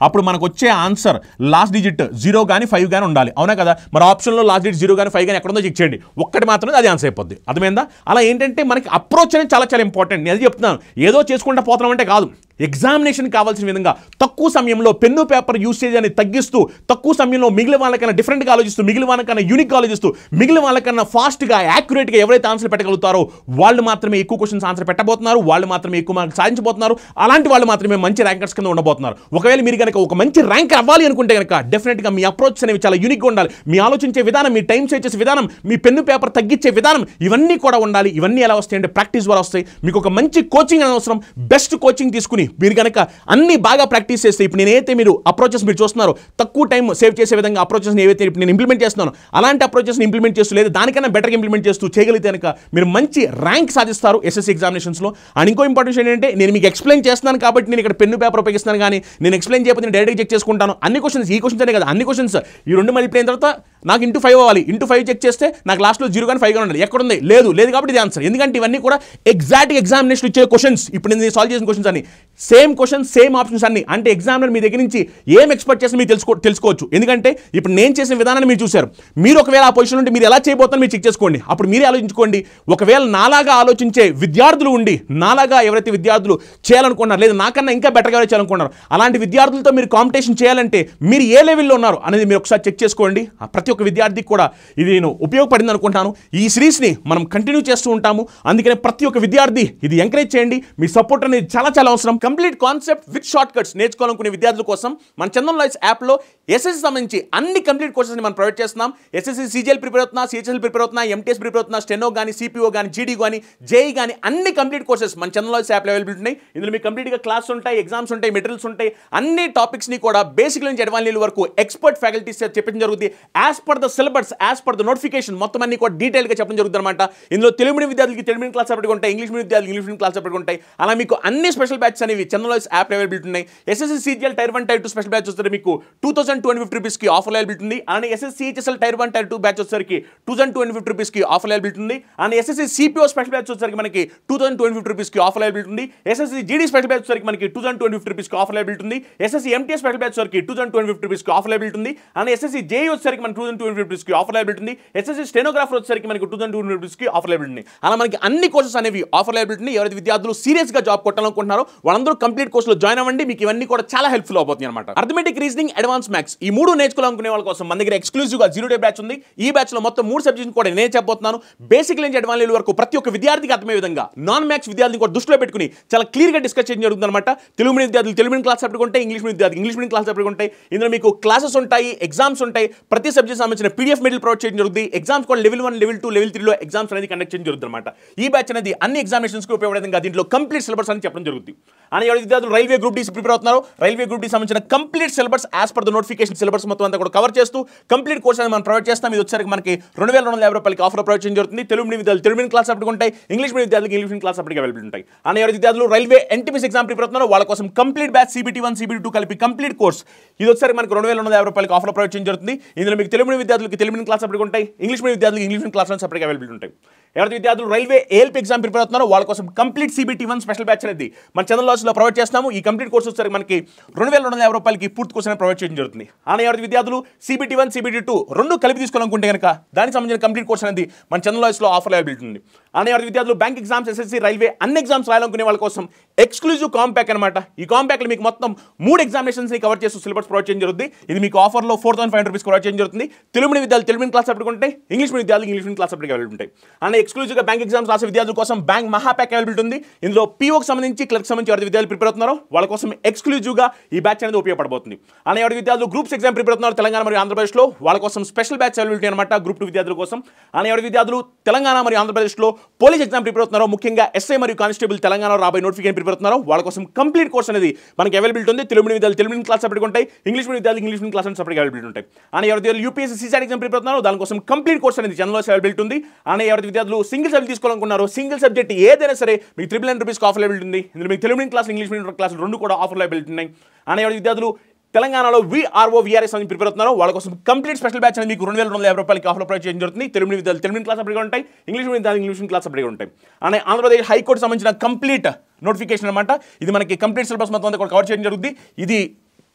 అప్పుడు మనకు వచ్చే ఆన్సర్ లాస్ట్ డిజిట్ 0 కానీ 5 కానీ ఉండాలి, అవునా కదా. మరి ఆప్షన్లో లాస్ట్ డిజిట్ 0 కానీ 5 కానీ ఎక్కడ ఉందో చెక్ చేయండి, ఒక్కటి మాత్రమే అది ఆన్సర్ అయిపోద్ది, అర్థమైందా. అలా ఏంటంటే మనకి అప్రోచ్ అనేది చాలా చాలా ఇంపార్టెంట్. నేను అది చెప్తున్నాను, ఏదో చేసుకుంటా పోతున్నాం అంటే కాదు. ఎగ్జామినేషన్ కావాల్సిన విధంగా తక్కువ సమయంలో పెన్ను పేపర్ యూసేజ్ అని తగ్గిస్తూ తక్కువ సమయంలో మిగిలిన వాళ్ళకన్నా డిఫరెంట్గా ఆలోచిస్తూ మిగిలిన వాళ్ళకన్నా యూనిక్గా ఆలోచిస్తూ మిగిలిన వాళ్ళకన్నా ఫాస్ట్గా యాక్యురేట్గా ఎవరైతే ఆన్సర్ పెట్టగలుగుతారో వాళ్ళు మాత్రమే ఎక్కువ క్వశ్చన్స్ ఆన్సర్ పెట్టబోతున్నారు, వాళ్ళు మాత్రమే ఎక్కువ మార్క్స్ సాధించబోతున్నారు, అలాంటి వాళ్ళు మాత్రమే మంచి ర్యాంకర్స్ కింద ఉండబోతున్నారు. ఒకవేళ మీరు కనుక ఒక మంచి ర్యాంకర్ అవ్వాలి అనుకుంటే కనుక డెఫినెట్గా మీ అప్రోచ్ అనేవి చాలా యూనిక్గా ఉండాలి. మీ ఆలోచించే విధానం, మీ టైం సేవ్ చేసే విధానం, మీ పెన్ను పేపర్ తగ్గించే విధానం ఇవన్నీ కూడా ఉండాలి. ఇవన్నీ ఎలా వస్తాయి అంటే ప్రాక్టీస్ ద్వారా వస్తాయి. మీకు ఒక మంచి కోచింగ్ అవసరం. బెస్ట్ కోచింగ్ తీసుకుని మీరు కనుక అన్ని బాగా ప్రాక్టీస్ చేస్తే ఇప్పుడు నేనైతే మీరు అప్రోచెస్ మీరు చూస్తున్నారు తక్కువ టైం సేవ్ చేసే విధంగా అప్రోచెస్ ఏవైతే ఇప్పుడు నేను ఇంప్లిమెంట్ చేస్తున్నాను అలాంటి అప్రోచెస్ ఇంప్లిమెంట్ చేస్తూ లేదా దానికన్నా బెటర్గా ఇంప్లిమెంట్ చేస్తూ చేయగలిగితే కనుక మీరు మంచి ర్యాంక్ సాధిస్తారు ఎస్ఎస్సీ ఎగ్జామినేషన్స్లో. అండ్ ఇంకో ఇంపార్టెంట్ ఏంటంటే నేను మీకు ఎక్స్ప్లెయిన్ చేస్తున్నాను కాబట్టి నేను ఇక్కడ పెన్ను పేపర్ ఉపయోగిస్తాను, కానీ నేను ఎక్స్ప్లెయిన్ చేయకపోతే నేను డైరెక్ట్గా చెక్ చేసుకుంటాను. అన్ని క్వశ్చన్స్ ఈ క్వశ్చన్స్ అనే కదా, అన్ని క్వశ్చన్స్ ఈ రెండు మళ్ళీ అయిన తర్వాత నాకు ఇంటూ 5 అవ్వాలి. ఇంటూ 5 చెక్ చేస్తే నాకు లాస్ట్లో 0 కానీ 5 కానీ ఉండాలి. ఎక్కడ ఉంది? లేదు కాబట్టి ఇది ఆన్సర్. ఎందుకంటే ఇవన్నీ కూడా ఎగ్జాక్ట్ ఎగ్జామినేషన్ ఇచ్చే క్వశ్చన్స్. ఇప్పుడు నేను సాల్వ్ చేసిన క్వశ్చన్స్ అన్ని సేమ్ క్వశ్చన్స్ సేమ్ ఆప్షన్స్ అన్ని. అంటే ఎగ్జామినర్ మీ దగ్గర నుంచి ఏం ఎక్స్పెక్ట్ చేసి మీరు తెలుసుకోవచ్చు. ఎందుకంటే ఇప్పుడు నేను చేసిన విధానాన్ని మీరు చూశారు. మీరు ఒకవేళ ఆ పొజిషన్ ఉంటే మీరు ఎలా చేయబోతారో మీరు చెక్ చేసుకోండి. అప్పుడు మీరే ఆలోచించుకోండి. ఒకవేళ నాలాగా ఆలోచించే విద్యార్థులు ఉండి నాలాగా ఎవరైతే విద్యార్థులు చేయాలనుకున్నారు లేదా నాకన్నా ఇంకా బెటర్గా ఎవరైతే చేయాలనుకున్నారు అలాంటి విద్యార్థులతో మీరు కాంపిటీషన్ చేయాలంటే మీరు ఏ లెవెల్లో ఉన్నారు అనేది మీరు ఒకసారి చెక్ చేసుకోండి. ప్రతి ఒక్క విద్యార్థికి కూడా ఇది నేను ఉపయోగపడింది అనుకుంటాను. ఈ సిరీస్ని మనం కంటిన్యూ చేస్తూ ఉంటాము. అందుకనే ప్రతి ఒక్క విద్యార్థి ఇది ఎంకరేజ్ చేయండి. మీ సపోర్ట్ అనేది చాలా చాలా అవసరం. Complete concept with short cuts నేర్చుకోవాలనుకునే విద్యార్థుల కోసం మన చందన్ లాయిస్ యాప్లో ఎస్ఎస్సీ సంబంధించి అన్ని కంప్లీట్ కోర్సెస్ని మనం ప్రొవైడ్ చేస్తున్నాం. ఎస్ఎస్సీ సీజీఎల్ ప్రిపేర్ అవుతున్నా, సిహెచ్ఎల్ ప్రిపేర్ అవుతున్నా, ఎంటీఎస్ ప్రిపేర్ అవుతున్నా, స్టెనో కానీ, సిపిఓ కానీ, జీడీ కానీ, జేఈ కానీ అన్ని కంప్లీట్ కోర్సెస్ మన చందన్ లాయిస్ యాప్లో అవైలబుల్ ఉన్నాయి. ఇందులో మీకు కంప్లీట్గా క్లాస్ ఉంటాయి, ఎగ్జామ్స్ ఉంటాయి, మెటీరియల్స్ ఉంటాయి. అన్ని టాపిక్స్ని కూడా బేసిక్ నుంచి అడ్వాన్స్ లెవెల్ వరకు ఎక్స్పర్ట్ ఫ్యాకల్టీస్ చెప్పడం జరుగుతుంది. As per the syllabus, as per the notification మొత్తం అన్ని కూడా డీటెయిల్గా చెప్పడం జరుగుతుంది అనమాట. ఇందులో తెలుగు మీడియం విద్యార్థులకి తెలుగు మీడియం క్లాస్ సపరేట్గా ఉంటాయి, ఇంగ్లీష్ మీడియం విద్యార్థులకి ఇంగ్లీష్ మీడియం క్లాస్ సపరేట్గా ఉంటాయి. అలా మీకు అన్ని స్పెషల్ బ్యాచెస్ అనేవి చందన్ లాయిస్ యాప్ అవైలబుల్ ఉన్నాయి. SSC CGL tier 1 tier 2 special batch వస్తే మీకు 2250 రూపీస్కి ఆఫర్ అవైలబుల్ ఉంది. అలానే SSC CHSL tier 1 tier 2 batch వచ్చేసరికి 2250 రూపీస్కి ఆఫర్ అవైలబుల్ ఉంది. అలానే ఎస్ఎస్సీ సిపిఓ స్పెషల్ బ్యాచ్ వచ్చేసరికి మనకి 2250 రూపీస్కి ఆఫర్ అవైలబుల్ ఉంది. ఎస్ఎస్సీ జీడీ స్పెషల్ బ్యాచ్ వచ్చేసరికి మనకి 2250 రూపీస్కి ఆఫర్ అవైలబుల్ ఉంది. ఎస్ఎస్సీ ఎంటీఎస్ స్పెషల్ బ్యాచ్ వచ్చేసరికి 2250 రూపీస్కి ఆఫర్ అవైలబుల్ ఉంది. అలానే ఎస్ఎస్సీ జేఈ వచ్చేసరికి మనకి 2250 రూపీస్కి ఆఫర్ అవైలబుల్ ఉంది. ఎస్ఎస్సీ స్టెనోగ్రాఫర్ వచ్చేసరికి మనకి 2250 రూపీస్కి ఆఫర్ అవైలబుల్ ఉంది. అలా మనకి అన్ని కోర్సెస్ అనేవి ఆఫర్ అవైలబుల్ ఉంది. ఎవరైతే విద్యార్థులు సీరియస్గా జాబ్ కొట్టాలనుకుంటున్నారో వాళ్ళందరూ కంప్లీట్ కోర్సులో జాయిన్ అవ్వండి. మీకు ఇవన్నీ కూడా చాలా హెల్ప్ఫుల్ అవుతుంది అనమాట. అర్థమెటిక్, రీజనింగ్, అడ్వాన్స్ మ్యాథ్స్ ఈ మూడు నేర్చుకోవాలనుకునే వాళ్ళ కోసం మన దగ్గర ఎక్స్క్లూజివ్గా 0 డే బ్యాచ్ ఉంది. ఈ బ్యాచ్లో మొత్తం 3 సబ్జెక్ట్స్ కూడా నేను చెప్పబోతున్నాను. బేసిక్ నుంచి అడ్వాన్స్ లెవెల్ వరకు ప్రతి ఒక్క విద్యార్థికి అర్థమయ్యే విధంగా నాన్ మ్యాథ్స్ విద్యార్థిని కూడా దృష్టిలో పెట్టుకుని చాలా క్లియర్గా డిస్కస్ చేయడం జరుగుతుంది అనమాట. తెలుగు మీడియం విద్యార్థులు తెలుగు మీడియం క్లాస్ సపరేట్గా ఉంటాయి, ఇంగ్లీష్ మీడియం విద్యార్థులు ఇంగ్లీష్ మీడియం క్లాస్ సపరేట్గా ఉంటాయి. ఇందులో మీకు క్లాసెస్ ఉంటాయి, ఎగ్జామ్స్ ఉంటాయి. ప్రతి సబ్జెక్ట్ సంబంధించిన పీడిఎఫ్ మెటీరియల్ ప్రొవైడ్ చేయడం జరుగుతుంది. ఎగ్జామ్స్ కూడా లెవెల్ 1, లెవెల్ 2, లెవెల్ 3లో ఎగ్జామ్స్ అనేది కండక్ట్ చేయడం జరుగుతుంది అనమాట. ఈ బ్యాచ్ అనేది అన్ని ఎగ్జామినేషన్స్కి ఉపయోగపడే విధంగా దీంట్లో కంప్లీట్ సిలబస్ అని చెప్పడం జరుగుతుంది. అని ఎవరి విద్యార్థులు రైల్వే గ్రూప్ డి ప్రిపేర్ అవుతున్నారు, రైల్వే గ్రూప్ డి సంబంధించిన complete syllabus as per the notification syllabus మొత్తం అంతా కూడా కవర్ చేస్తూ కంప్లీట్ కోర్స్ అనేది మనం ప్రొవైడ్ చేస్తాం. ఇది వచ్చేసరికి మనకి 2250 రూపాయలకి ఆఫర్ ప్రొవైడ్ చేయడం జరుగుతుంది. తెలుగు మీడియం విద్యార్థులు తెలుగు మీడియం క్లాస్ అప్పటికి ఉంటాయి, ఇంగ్లీష్ మీడియం విద్యార్థులకి ఇంగ్లీష్ మీడియం క్లాస్ అప్పటికి అవైలబుల్ ఉంటాయి. అని ఎవరి విద్యార్థులు రైల్వే ఎన్టీపీసీ ఎగ్జామ్ ప్రిపేర్ అవుతున్నారు వాళ్ళ కోసం కంప్లీట్ బ్యాచ్ CBT 1, CBT 2 కలిపి కంప్లీట్ కోర్స్ ఇది వచ్చేసరికి మనకి 2250 రూపాయలకి ఆఫర్ ప్రొవైడ్ చేయడం జరుగుతుంది. ఇందులో మీకు తెలుగు మీడియం విద్యార్థులకి తెలుగు మీడియం క్లాస్ అప్పటికి ఉంటాయి, ఇంగ్లీష్ మీడియం విద్యార్థులకి ఇంగ్లీష్ మీడియం క్లాస్ అప్పటికి అవైలబుల్ ఉంటాయి. ఎవరైతే విద్యార్థులు రైల్వే ఏఎల్పీ ఎగ్జామ్ ప్రిపేర్ అవుతున్నారో వాళ్ళ కోసం కంప్లీట్ CBT 1 స్పెషల్ బ్యాచ్ అనేది మన చందన్ లాయిస్లో ప్రొవైడ్ చేస్తాము. ఈ కంప్లీట్ కోర్స్ వచ్చేసరికి మనకి 2250 రూపాయలకి పూర్తి కోర్స్ అనేది ప్రొవైడ్ చేయడం జరుగుతుంది. అలానే ఎవరైతే విద్యార్థులు CBT 1, CBT 2 రెండు కలిపి తీసుకోవాలనుకుంటే కనుక దానికి సంబంధించిన కంప్లీట్ కోర్స్ అనేది మన చందన్ లాయిస్లో ఆఫర్ అవైలబుల్ ఉంది. అలానే ఎవరైతే విద్యార్థులు బ్యాంక్ ఎగ్జామ్స్, SSC, రైల్వే అన్ని ఎగ్జామ్స్ రాయాలనుకునే వాళ్ళ కోసం ఎక్స్క్లూజివ్ కాంపాక్ అనమాట. ఈ కాంపాక్ట్లో మీకు మొత్తం 3 ఎగ్జామినేషన్స్ని కవర్ చేస్తూ సిలబస్ ప్రొవైడ్ చేయడం జరుగుతుంది. ఇది మీకు ఆఫర్లో 4500 రూపీస్ ప్రొవైడ్ చేయడం జరుగుతుంది. తెలుగు మీడియం విద్యార్థులు తెలుగు మీడియం క్లాస్ అప్పటికి ఉంటాయి, ఇంగ్లీష్ మీడియం విద్యార్థులు ఇంగ్లీష్ మీడియం క్లాస్ అప్పటికి అవైలబుల్ ఉంటాయి. అలానే ఎక్స్క్లూజివ్గా బ్యాంక్ ఎగ్జామ్స్ రాసే విద్యార్థుల కోసం బ్యాంక్ మహా ప్యాక్ అవైలబుల్ ఉంది. ఇందులో POకి సంబంధించి, క్లర్క్ సంబంధించి ఎవరైతే విద్యార్థులు ప్రిపేర్ అవుతున్నారో వాళ్ళ కోసం ఎక్స్క్లూజివ్గా ఈ బ్యాచ్ అనేది ఉపయోగపడబోతుంది. అలానే ఎవరైతే విద్యార్థులు గ్రూప్స్ ఎగ్జామ్ ప్రిపేర్ అవుతున్నారు తెలంగాణ మరియు ఆంధ్రప్రదేశ్లో వాళ్ళ కోసం స్పెషల్ బ్యాచ్ అవైలబిలిటీ అనమాట గ్రూప్ 2 విద్యార్థుల కోసం. అలానే ఎవరైతే విద్యార్థులు తెలంగాణ మరియు ఆంధ్రప్రదేశ్లో పోలీస్ ఎగ్జామ్ ప్రిపేర్ అవుతున్నారో ముఖ్యంగా SI మరియు కానిస్టేబుల్ తెలంగాణలో రాబోయే నోటిఫికేషన్ ప్రిపేర్ అవుతున్నారో వాళ్ళ కోసం కంప్లీట్ కోర్స్ అనేది మనకి అవైలబిలిటీ ఉంది. తెలుగు మీడియం విద్యార్థులు తెలుగు మీడియం క్లాస్ సపరేట్గా ఉంటాయి, ఇంగ్లీష్ మీడియం విద్యార్థులు ఇంగ్లీష్ మీడియం క్లాస్ సపరేట్గా అవైలబిలిటీ ఉంటాయి. అలానే ఎవరైతే UPSC CSAT ఎగ్జామ్ ప్రిపేర్ అవుతున్నారో దానికోసం కంప్లీట్ కోర్స్ అనేది జనరల్ అవైలబిలిటీ ఉంది. అలానే ఎవరైతే విద్యార్థులు సింగిల్ సబ్జెక్ట్ తీసుకోవాలనుకున్నారో సింగిల్ సబ్జెక్ట్ ఏదైనా సరే మీకు 999 రూపీస్కి ఆఫర్ అవైలబిలిటీ ఉంది. ఇందులో మీకు Telugu medium class, English medium class రెండు కూడా ఆఫర్ అవైలబిలిటీ ఉన్నాయి. అలానే ఎవరైతే విద్యార్థులు తెలంగాణలో VRO, VRS అని ప్రిపేర్ అవుతున్నారో వాళ్ళ కోసం కంప్లీట్ స్పెషల్ బ్యాచ్ అనేది మీకు 2250 రూపాయలకి ఆఫర్ ప్రొవైడ్ చేయడం జరుగుతుంది. తెలుగు మీడియం విద్యార్థులు తెలుగు మీడియం క్లాస్ అప్పటిగా ఉంటాయి, ఇంగ్లీష్ మీడియం విద్యార్థులు ఇంగ్లీష్ మీడియం క్లాస్ అప్పటిగా ఉంటాయి. అలానే ఆంధ్రప్రదేశ్ హైకోర్టు సంబంధించిన కంప్లీట్ నోటిఫికేషన్ అనమాట. ఇది మనకి కంప్లీట్ సిలబస్ మొత్తం అంతా కూడా కవర్ చేయడం జరుగుతుంది. ఇది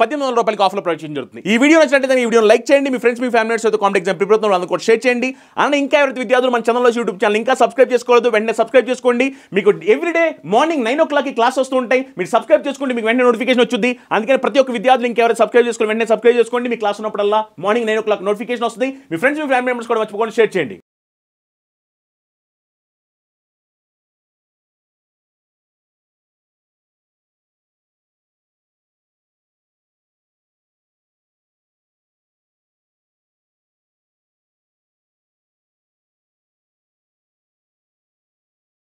1800 రూపాయలకి ఆఫర్లో ప్రొవైడ్ చేయడం జరుగుతుంది. ఈ వీడియో నచ్చినట్లయితే ఈ వీడియో లైక్ చేయండి, మీ ఫ్రెండ్స్ మీ ఫ్యామిలీ మెంబర్స్ తో కాంపిటేటివ్ ఎగ్జామ్ ప్రిపేర్ అవుతున్న వాళ్ళందరూ కూడా షేర్ చేయండి. అలానే ఇంకా ఎవరైతే విద్యార్థులు మన ఛానల్లో యూట్యూబ్ ఛానల్ ఇంకా సబ్స్క్రైబ్ చేసుకోలేదు వెంటనే సబ్స్క్రైబ్ చేసుకోండి. మీకు ఎవ్రీడే మార్నింగ్ 9 o'clock క్లాస్ వస్తూ ఉంటాయి. మీరు సబ్స్క్రైబ్ చేసుకోండి, మీకు వెంటనే నోటిఫికేషన్ వచ్చింది. అందుకని ప్రతి ఒక్క విద్యార్థులు ఇంకెవరైతే సబ్స్క్రైబ్ చేసుకోండి వెంటనే సబ్స్క్రైబ్ చేసుకోండి. మీ క్లాస్ ఉన్నప్పుడల్లా మార్నింగ్ 9 o'clock నోటిఫికేషన్ వస్తుంది. మీ ఫ్రెండ్స్ మీ ఫ్యామిలీ మెంబర్స్ కూడా మర్చిపోకుండా షేర్ చేయండి.